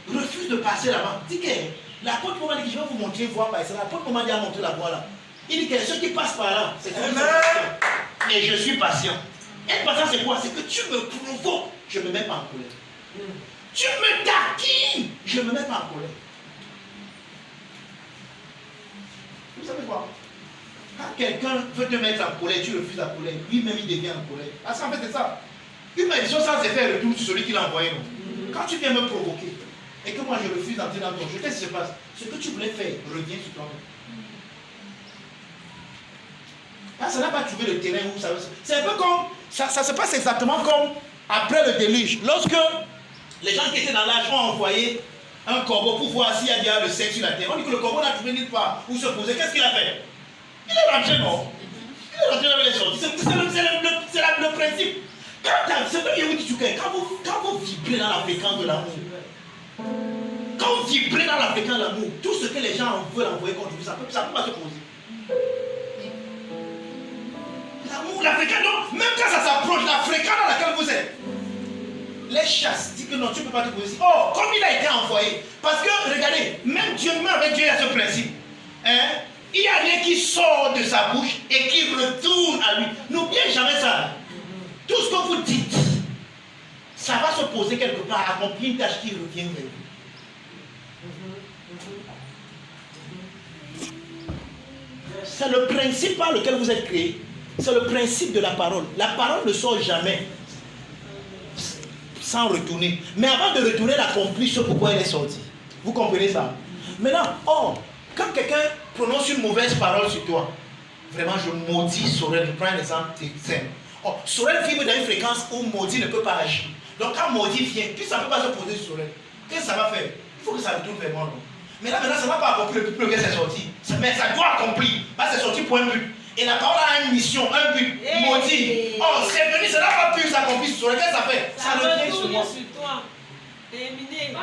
Refuse de passer là-bas. Dis que l'apôtre Paul dit que je vais vous montrer une voie par excellence. L'apôtre Paul m'a montré la voie là. Il dit que ceux qui passent par là, c'est comme ça. Et je suis patient. Être patient, c'est quoi? C'est que tu me provoques, je ne me mets pas en colère. Tu me taquines, je ne me mets pas en colère. Vous savez quoi? Quand quelqu'un veut te mettre en colère, tu refuses la colère, lui-même il devient en colère. Parce qu'en fait c'est ça. Une malédiction sans effet retourne sur celui qui l'a envoyé. Non? Quand tu viens me provoquer et que moi je refuse d'entrer dans ton jeu, qu'est-ce qui se passe? Ce que tu voulais faire revient sur toi-même. Ah, ça n'a pas trouvé le terrain où ça. C'est un peu comme. Ça se passe exactement comme après le déluge. Lorsque les gens qui étaient dans l'âge ont envoyé un corbeau pour voir s'il y a déjà le sexe sur la terre. On dit que le corbeau n'a trouvé nulle part où se poser. Qu'est-ce qu'il a fait? Il est rentré, non? Il est rentré dans les sorties. C'est le principe. Quand vous vibrez dans la fréquence de l'amour, quand vous vibrez dans la fréquence de l'amour, tout ce que les gens veulent envoyer contre vous, ça ne peut pas se poser. L'amour, la fréquence, non, même quand ça s'approche, la fréquence dans laquelle vous êtes, les chasses disent que non, tu ne peux pas te poser. Oh, comme il a été envoyé. Parce que, regardez, même Dieu, même avec Dieu, il y a ce principe. Hein? Il n'y a rien qui sort de sa bouche et qui retourne à lui. N'oubliez jamais ça. Tout ce que vous dites, ça va se poser quelque part, accomplir une tâche qui revient vers vous. C'est le principe par lequel vous êtes créé. C'est le principe de la parole. La parole ne sort jamais sans retourner. Mais avant de retourner, elle accomplit ce pourquoi elle est sortie. Vous comprenez ça? Maintenant, quand quelqu'un prononce une mauvaise parole sur toi, vraiment je maudis Sorel, je prends un exemple simple. Sorel vibre dans une fréquence où maudit ne peut pas agir. Donc quand maudit vient, puis ça ne peut pas se poser sur Sorel. Qu'est-ce que ça va faire? Il faut que ça retourne vers moi. Non? Mais là maintenant ça ne va pas accomplir le but que c'est sorti. Mais ça doit accomplir. C'est sorti pour un but. Et la parole a une mission, un but, maudit. Oh, c'est venu, ça n'a pas pu s'accomplir sur Sorel. Qu'est-ce que ça fait? Ça revient sur moi. Terminé.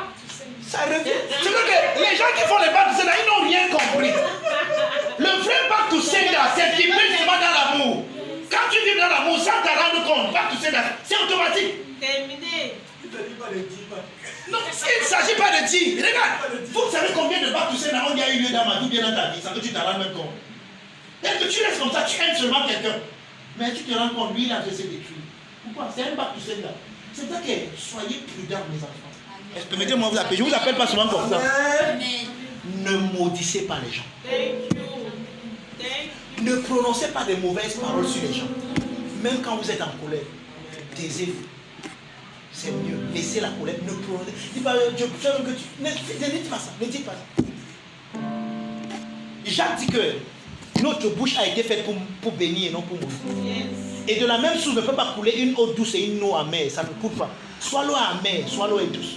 Ça revient. C'est vrai que les gens qui font les bacs tout ça, ils n'ont rien compris. Le vrai bac tout ça, c'est vibrer seulement dans l'amour. Quand tu vibres dans l'amour sans t'en rendre compte, bac tout ça, c'est automatique. Terminé. Non, il ne s'agit pas de dire. Regarde, vous savez combien de bacs tout ça il y a eu lieu dans ma vie, bien dans ta vie, sans que tu t'en rendes même compte. Dès que tu restes comme ça, tu aimes seulement quelqu'un. Mais tu te rends compte, lui, il a fait ses détruire. Pourquoi? C'est un bac tout ça là. C'est pour ça que soyez prudents, mes enfants. Permettez-moi de vous appeler. Je ne vous appelle pas souvent comme ça. Ne maudissez pas les gens. Thank you. Thank you. Ne prononcez pas de mauvaises paroles sur les gens. Même quand vous êtes en colère, taisez-vous. C'est mieux. Laissez la colère. Ne prononcez. Dis pas, je que tu. Ne dites pas ça. Ne dites pas ça. Jacques dit que notre bouche a été faite pour bénir et non pour mourir. Yes. Et de la même source ne peut pas couler une eau douce et une eau amère. Ça ne coule pas. Soit l'eau est amère, soit l'eau est douce.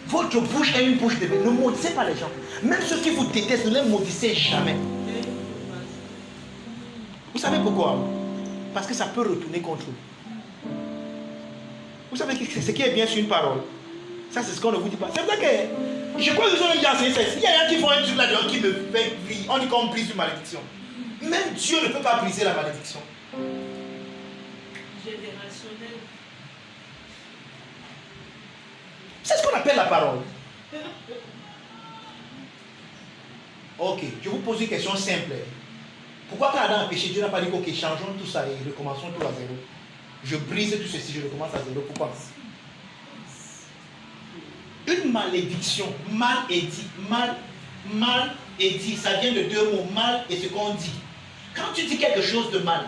Votre bouche est une bouche de béni. Ne maudissez pas les gens. Même ceux qui vous détestent, ne les maudissez jamais. Vous savez pourquoi? Parce que ça peut retourner contre vous. Vous savez ce qui est bien sur une parole. Ça, c'est ce qu'on ne vous dit pas. C'est vrai que je crois que vous avez déjà enseigné ça. Il y a un qui font un truc là-dedans qui me fait briller. On dit qu'on brise une malédiction. Même Dieu ne peut pas briser la malédiction. Générationnel. C'est ce qu'on appelle la parole. Ok, je vous pose une question simple. Pourquoi quand Adam a péché, Dieu n'a pas dit ok, changeons tout ça et recommençons tout à zéro? Je brise tout ceci, je recommence à zéro. Pourquoi? Une malédiction, mal est dit, mal est dit, ça vient de deux mots, mal et ce qu'on dit. Quand tu dis quelque chose de mal,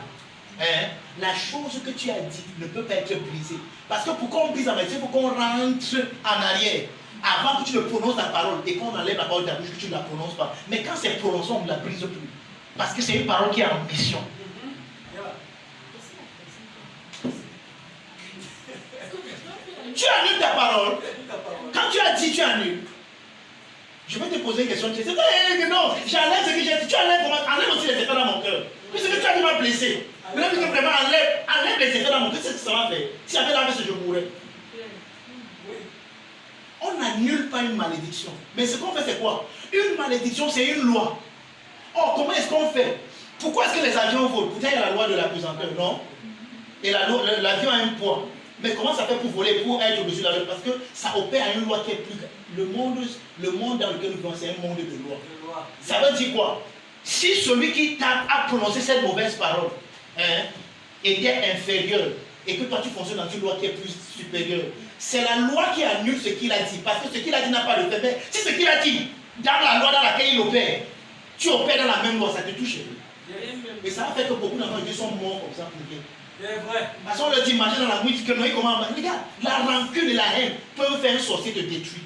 la chose que tu as dit ne peut pas être brisée. Parce que pour qu'on brise la malédiction, il faut qu'on rentre en arrière. Avant que tu ne prononces la parole et qu'on enlève la parole de ta bouche, que tu ne la prononces pas. Mais quand c'est prononcé, on ne la brise plus. Parce que c'est une parole qui a ambition. Tu annules ta parole. Quand tu as dit, tu annules. Je vais te poser une question. Tu dis, non, j'enlève ce que j'ai dit. Tu enlèves aussi les effets dans mon cœur. Puisque tu as dit m'a blessé. Mais là, tu vraiment enlève les effets dans mon cœur. C'est ce que ça va faire. Si j'avais lavé ce, je mourrais. On n'annule pas une malédiction. Mais ce qu'on fait, c'est quoi? Une malédiction, c'est une loi. Or, comment est-ce qu'on fait? Pourquoi est-ce que les avions volent? Pourtant, il y a la loi de la pesanteur, non? Et l'avion a un poids. Mais comment ça fait pour voler, pour être au-dessus de l'avion? Parce que ça opère à une loi qui est plus... Le monde dans lequel nous vivons, c'est un monde de loi. Ça veut dire quoi? Si celui qui a prononcé cette mauvaise parole était inférieur et que toi tu fonctionnes dans une loi qui est plus supérieure, c'est la loi qui annule ce qu'il a dit. Parce que ce qu'il a dit n'a pas de fait. Mais si ce qu'il a dit, dans la loi dans laquelle il opère, tu opères dans la même loi, ça te touche. Et ça a fait que beaucoup d'enfants de Dieu sont morts comme ça pour Dieu. C'est vrai. Parce qu'on leur dit, marcher dans la nuit, que Noé comment... Regarde, la rancune et la haine peuvent faire un sorcier te détruire.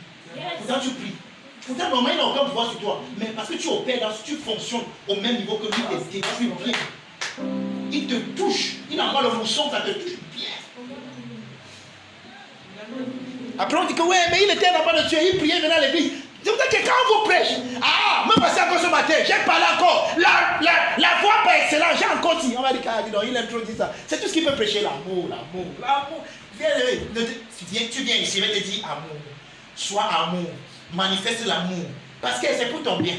Pourtant tu pries. Pourtant normalement il n'a aucun pouvoir sur toi. Mais parce que tu opères, tu fonctionnes au même niveau que lui, il te détruit bien. Il te touche. Il n'a pas le mousson, ça te touche bien. Après on dit que ouais, mais il était là-bas de Dieu, il priait, venait à l'église. C'est pour ça que quand on vous prêche, même passé encore ce matin, j'ai parlé encore, la voix par excellence, j'ai encore dit, on va dire non, il aime trop dire ça. C'est tout ce qu'il peut prêcher, l'amour. Tu viens ici, je vais te dire amour. Sois amour, manifeste l'amour. Parce que c'est pour ton bien.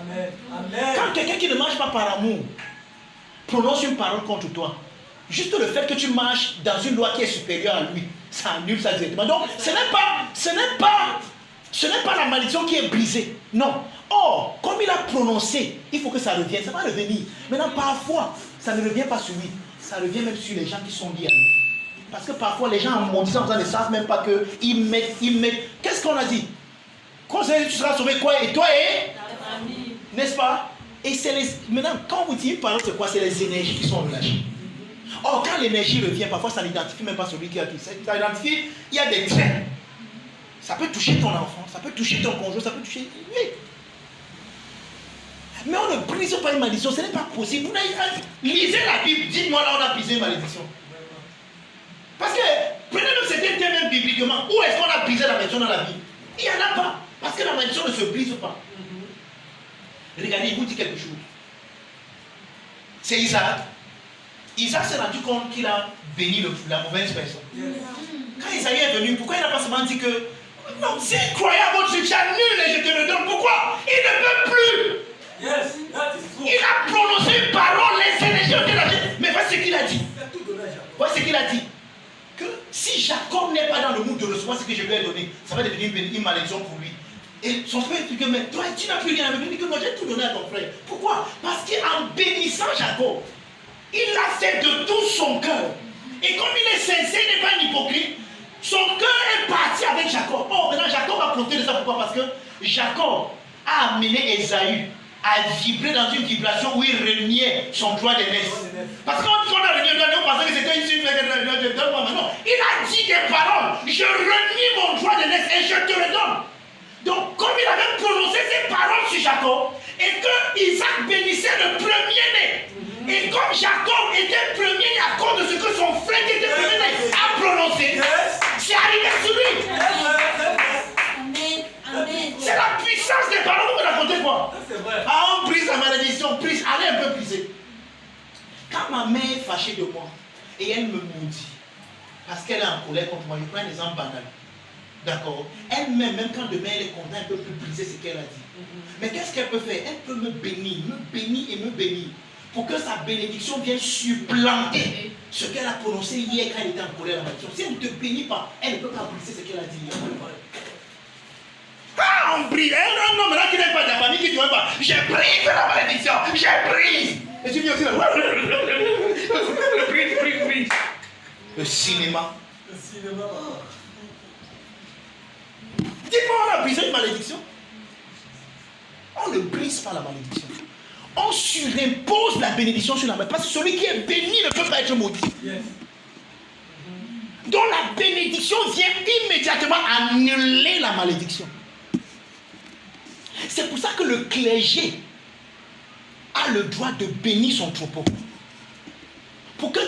Amen. Amen. Quand quelqu'un qui ne marche pas par amour prononce une parole contre toi, juste le fait que tu marches dans une loi qui est supérieure à lui, ça annule ça directement. Donc ce n'est pas la malédiction qui est brisée. Non. Or, comme il a prononcé, il faut que ça revienne. Ça va revenir. Maintenant, parfois, ça ne revient pas sur lui. Ça revient même sur les gens qui sont liés à lui. Parce que parfois, les gens en maudissant, ne savent même pas qu'ils mettent. Qu'est-ce qu'on a dit? Quand tu seras sauvé, quoi? Et toi et ta famille. N'est-ce pas? Et c'est les... Maintenant, quand vous dites une parole, c'est quoi? C'est les énergies qui sont relâchées. Or, quand l'énergie revient, parfois, ça n'identifie même pas celui qui a dit. Ça identifie, il y a des traits. Ça peut toucher ton enfant, ça peut toucher ton conjoint, ça peut toucher... Oui. Mais on ne brise pas une malédiction, ce n'est pas possible. Lisez la Bible, dites-moi là on a brisé une malédiction. Parce que, prenez même certains thèmes même bibliquement, où est-ce qu'on a brisé la malédiction dans la Bible? Il n'y en a pas. Parce que la malédiction ne se brise pas. Regardez, il vous dit quelque chose. C'est Isaac. Isaac s'est rendu compte qu'il a béni la mauvaise personne. Quand Isaïe est venu, pourquoi il n'a pas seulement dit que non, c'est croyant à votre Dieu, j'annule et je te le donne. Pourquoi? Il ne peut plus. Yes, that is true. Il a prononcé une parole, les énergies ont été lâchées. Mais voici ce qu'il a dit. Voici ce qu'il a dit. Que si Jacob n'est pas dans le mood de recevoir ce que je lui ai donné, ça va devenir une malédiction pour lui. Et son frère dit que mais toi tu n'as plus rien avec lui. Il dit que moi j'ai tout donné à ton frère. Pourquoi? Parce qu'en bénissant Jacob, il l'a fait de tout son cœur. Et comme il est sincère, il n'est pas un hypocrite, son cœur est parti avec Jacob. Oh, maintenant Jacob a profité de ça. Pourquoi? Parce que Jacob a amené Esaü à vibrer dans une vibration où il reniait son droit d'aînesse. Parce qu'on a renié, on pensait que c'était ici, non. Il a dit des paroles. Je renie mon droit d'aînesse et je te le donne. Donc, comme il avait prononcé ces paroles sur Jacob, et que Isaac bénissait le premier-né, et comme Jacob était premier-né à cause de ce que son frère qui était premier-né a prononcé, c'est arrivé sur lui. Amen. Amen. C'est la puissance des paroles que vous racontez quoi. C'est vrai. Ah, on brise la malédiction, brise, allez un peu briser. Quand ma mère est fâchée de moi, et elle me maudit, parce qu'elle est en colère contre moi, je prends un exemple banal. D'accord? Elle-même, même quand demain elle est contente, elle peut plus briser ce qu'elle a dit. Mais qu'est-ce qu'elle peut faire? Elle peut me bénir et me bénir. Pour que sa bénédiction vienne supplanter ce qu'elle a prononcé hier quand elle était en colère. Si elle ne te bénit pas, elle ne peut pas briser ce qu'elle a dit hier. Ah, on brise. Un homme là qui n'est pas de la famille, qui ne voit pas. J'ai brisé la malédiction. J'ai brisé. Et tu viens aussi là. Brise. Le cinéma. Le cinéma. Dis-moi, on a brisé une malédiction. On ne brise pas la malédiction. On surimpose la bénédiction sur la malédiction. Parce que celui qui est béni ne peut pas être maudit. Yes. Donc la bénédiction vient immédiatement annuler la malédiction. C'est pour ça que le clergé a le droit de bénir son troupeau. pour que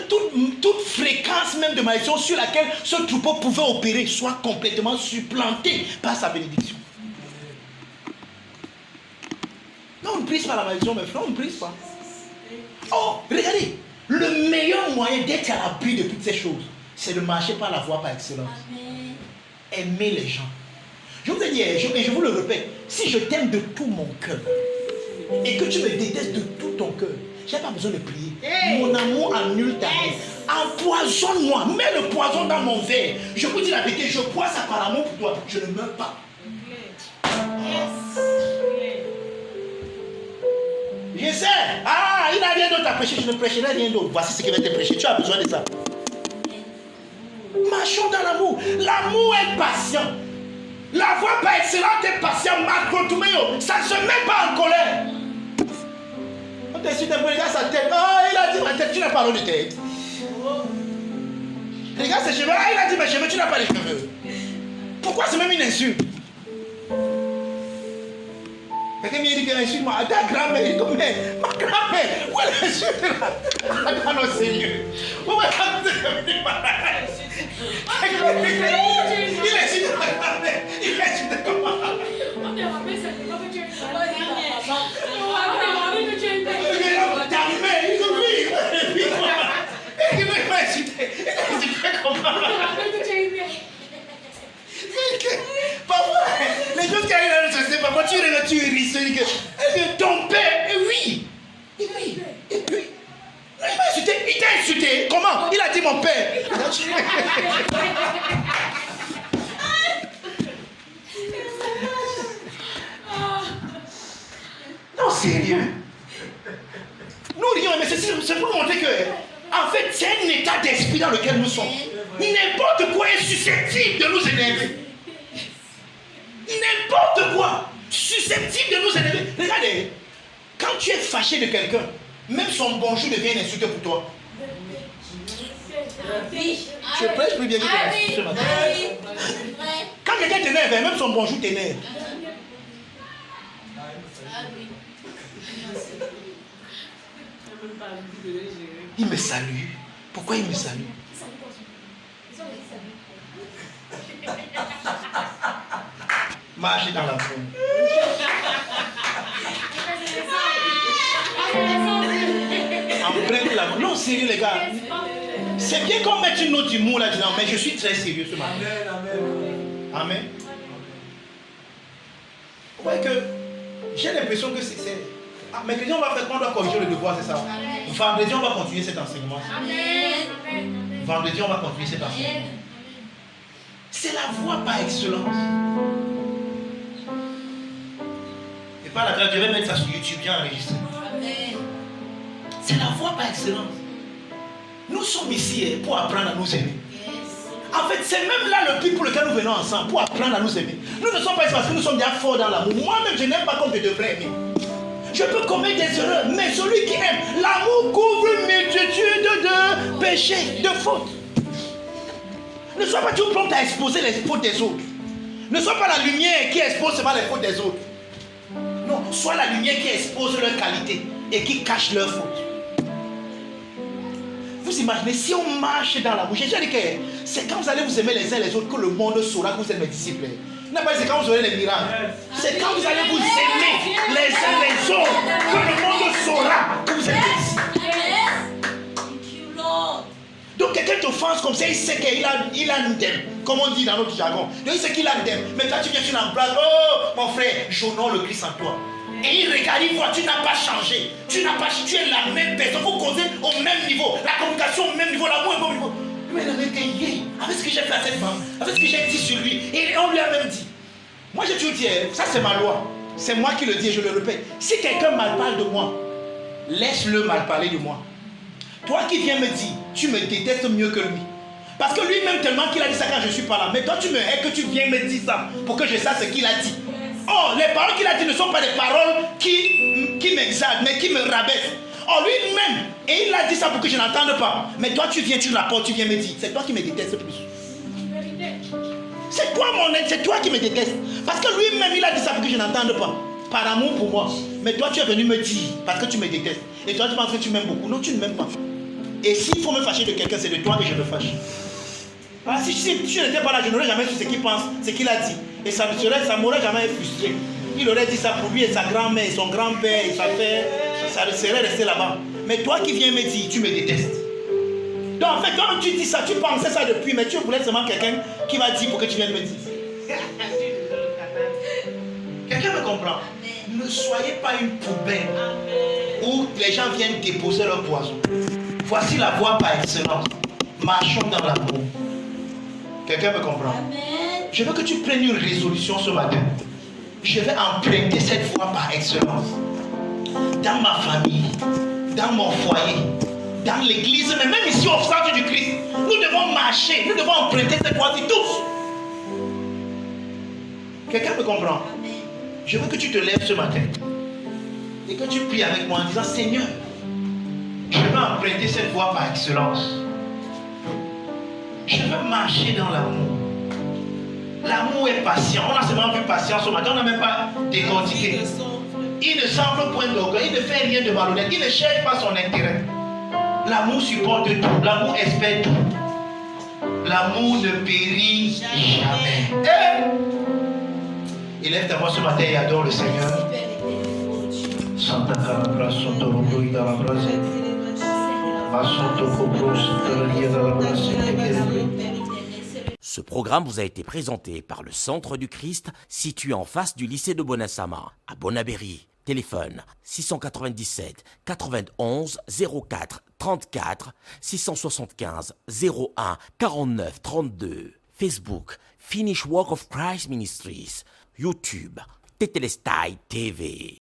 toute fréquence même de malédiction sur laquelle ce troupeau pouvait opérer soit complètement supplantée par sa bénédiction. Non, on ne brise pas la malédiction, mes frères, on ne brise pas. Oh, regardez, le meilleur moyen d'être à l'abri de toutes ces choses, c'est de marcher par la voie par excellence. Amen. Aimer les gens. Je vous ai dit, et je vous le répète, si je t'aime de tout mon cœur et que tu me détestes de tout ton cœur, je n'ai pas besoin de prier. Mon amour annule ta haine. Empoisonne-moi, mets le poison dans mon verre. Je vous dis la vérité, je bois ça par amour pour toi, je ne meurs pas. Je sais, il n'a rien d'autre à prêcher, je ne prêcherai rien d'autre. Voici ce qui va te prêcher, tu as besoin de ça. Marchons dans l'amour. L'amour est patient. La voix par excellence est patient. Ça ne se met pas en colère. On t'insulte un peu, regarde sa tête. Il a dit ma tête, tu n'as pas de tête. Regarde ses cheveux. Il a dit mes cheveux, tu n'as pas les cheveux. Pourquoi c'est même une insulte? Quelqu'un vient dire qu'il insulte moi. Ta grand-mère, il dit mais ma grand-mère, où est l'insulte là? Attends, non, sérieux. Où est l'insulte? Il insulte ma grand-mère. Il insulte comment? Ta mère, il dit oui. Il m'a insulté. Il dit comment? Parfois, les choses qui arrivent dans notre société, parfois tu regardes, tu ris, tu dis que ton père, oui. Et puis, il m'a insulté, il t'a insulté. Comment? Il a dit mon père. Non, sérieux. Nous rions, mais c'est pour montrer que, en fait, c'est un état d'esprit dans lequel nous sommes. N'importe quoi est susceptible de nous énerver. N'importe quoi susceptible de nous énerver. Regardez, quand tu es fâché de quelqu'un, même son bonjour devient une insulte pour toi. Je prêche plus bien que ce matin. Quand quelqu'un t'énerve, même son bonjour t'énerve. Il me salue. Pourquoi il me salue? Marcher dans la foule. Emprunte la main. Non, sérieux les gars. C'est bien qu'on mette une note d'humour là dedans, mais je suis très sérieux ce matin. Amen. Vous voyez que j'ai l'impression que c'est... mercredi on va faire qu'on doit corriger le devoir, c'est ça. Vendredi on va continuer cet enseignement. Vendredi on va continuer cet enseignement. C'est la voie par excellence. Et par la grâce, je vais mettre ça sur YouTube bien enregistré. C'est la voie par excellence. Nous sommes ici pour apprendre à nous aimer. En fait, c'est même là le but pour lequel nous venons ensemble, pour apprendre à nous aimer. Nous ne sommes pas ici parce que nous sommes bien forts dans l'amour. Moi-même, je n'aime pas comme je devrais aimer. Je peux commettre des erreurs, mais celui qui aime, l'amour couvre une multitude de péchés, de fautes. Ne sois pas tout prompt à exposer les fautes des autres. Ne sois pas la lumière qui expose seulement les fautes des autres. Non, sois la lumière qui expose leurs qualités et qui cache leurs fautes. Vous imaginez, si on marche dans l'amour, j'ai déjà dit que c'est quand vous allez vous aimer les uns les autres que le monde saura que vous êtes mes disciples. Non, pas c'est quand vous aurez les miracles. C'est quand vous allez vous aimer les uns les autres que le monde saura que vous êtes mes disciples. Donc quelqu'un t'offense comme ça, il sait qu'il a un dème, comme on dit dans notre jargon. Donc il sait qu'il a un dème. Mais toi tu viens, tu l'embrasses. Oh mon frère, j'honore le Christ en toi. Et il regarde, il voit, tu n'as pas changé. Tu es la même personne. Vous causez au même niveau. La communication au même niveau, l'amour au même niveau. Mais il avait dit, avec ce que j'ai fait à cette femme, avec ce que j'ai dit sur lui, et on lui a même dit. Moi j'ai toujours dit, ça c'est ma loi. C'est moi qui le dis et je le répète. Si quelqu'un mal parle de moi, laisse-le mal parler de moi. Toi qui viens me dire, tu me détestes mieux que lui. Parce que lui-même tellement qu'il a dit ça quand je suis pas là. Mais toi tu me hais que tu viens me dire ça pour que je sache ce qu'il a dit. Oh, les paroles qu'il a dit ne sont pas des paroles qui m'exaltent, mais qui me rabaissent. Oh, lui-même, et il a dit ça pour que je n'entende pas. Mais toi tu viens, tu l'apportes, tu viens me dire, c'est toi qui me détestes plus. C'est toi mon aide, c'est toi qui me détestes. Parce que lui-même il a dit ça pour que je n'entende pas. Par amour pour moi. Mais toi tu es venu me dire, parce que tu me détestes. Et toi tu penses que tu m'aimes beaucoup. Non, tu ne m'aimes pas. Et s'il faut me fâcher de quelqu'un, c'est de toi que je me fâche. Ah, si je n'étais pas là, je n'aurais jamais su ce qu'il pense, ce qu'il a dit. Et ça m'aurait jamais frustré. Il aurait dit ça pour lui et sa grand-mère, et son grand-père, et sa femme, ça serait resté là-bas. Mais toi qui viens me dire, tu me détestes. Donc en fait, quand tu dis ça, tu pensais ça depuis, mais tu voulais seulement quelqu'un qui va dire pour que tu viennes me dire. Quelqu'un me comprend? Ne soyez pas une poubelle où les gens viennent déposer leur poison. Voici la voie par excellence. Marchons dans l'amour. Quelqu'un me comprend? Amen. Je veux que tu prennes une résolution ce matin. Je vais emprunter cette voie par excellence. Dans ma famille, dans mon foyer, dans l'église, mais même ici au centre du Christ, nous devons marcher, nous devons emprunter cette voie-ci tous. Quelqu'un me comprend? Amen. Je veux que tu te lèves ce matin et que tu pries avec moi en disant, Seigneur, je vais emprunter cette voie par excellence. Je veux marcher dans l'amour. L'amour est patient. On a seulement vu patience ce matin, on n'a même pas décortiqué. Il ne semble point d'orgueil, il ne fait rien de malhonnête, il ne cherche pas son intérêt. L'amour supporte tout, l'amour espère tout. L'amour ne périt jamais. Élève ta voix ce matin et adore le Seigneur. Santa Calabra, Santo Robo, Idalabra, Santo Cobro, Santo Idalabra, Ce programme vous a été présenté par le Centre du Christ, situé en face du lycée de Bonasama, à Bonabéry. Téléphone 697 91 04 34 675 01 49 32. Facebook Finish Work of Christ Ministries. YouTube Tetelestai TV.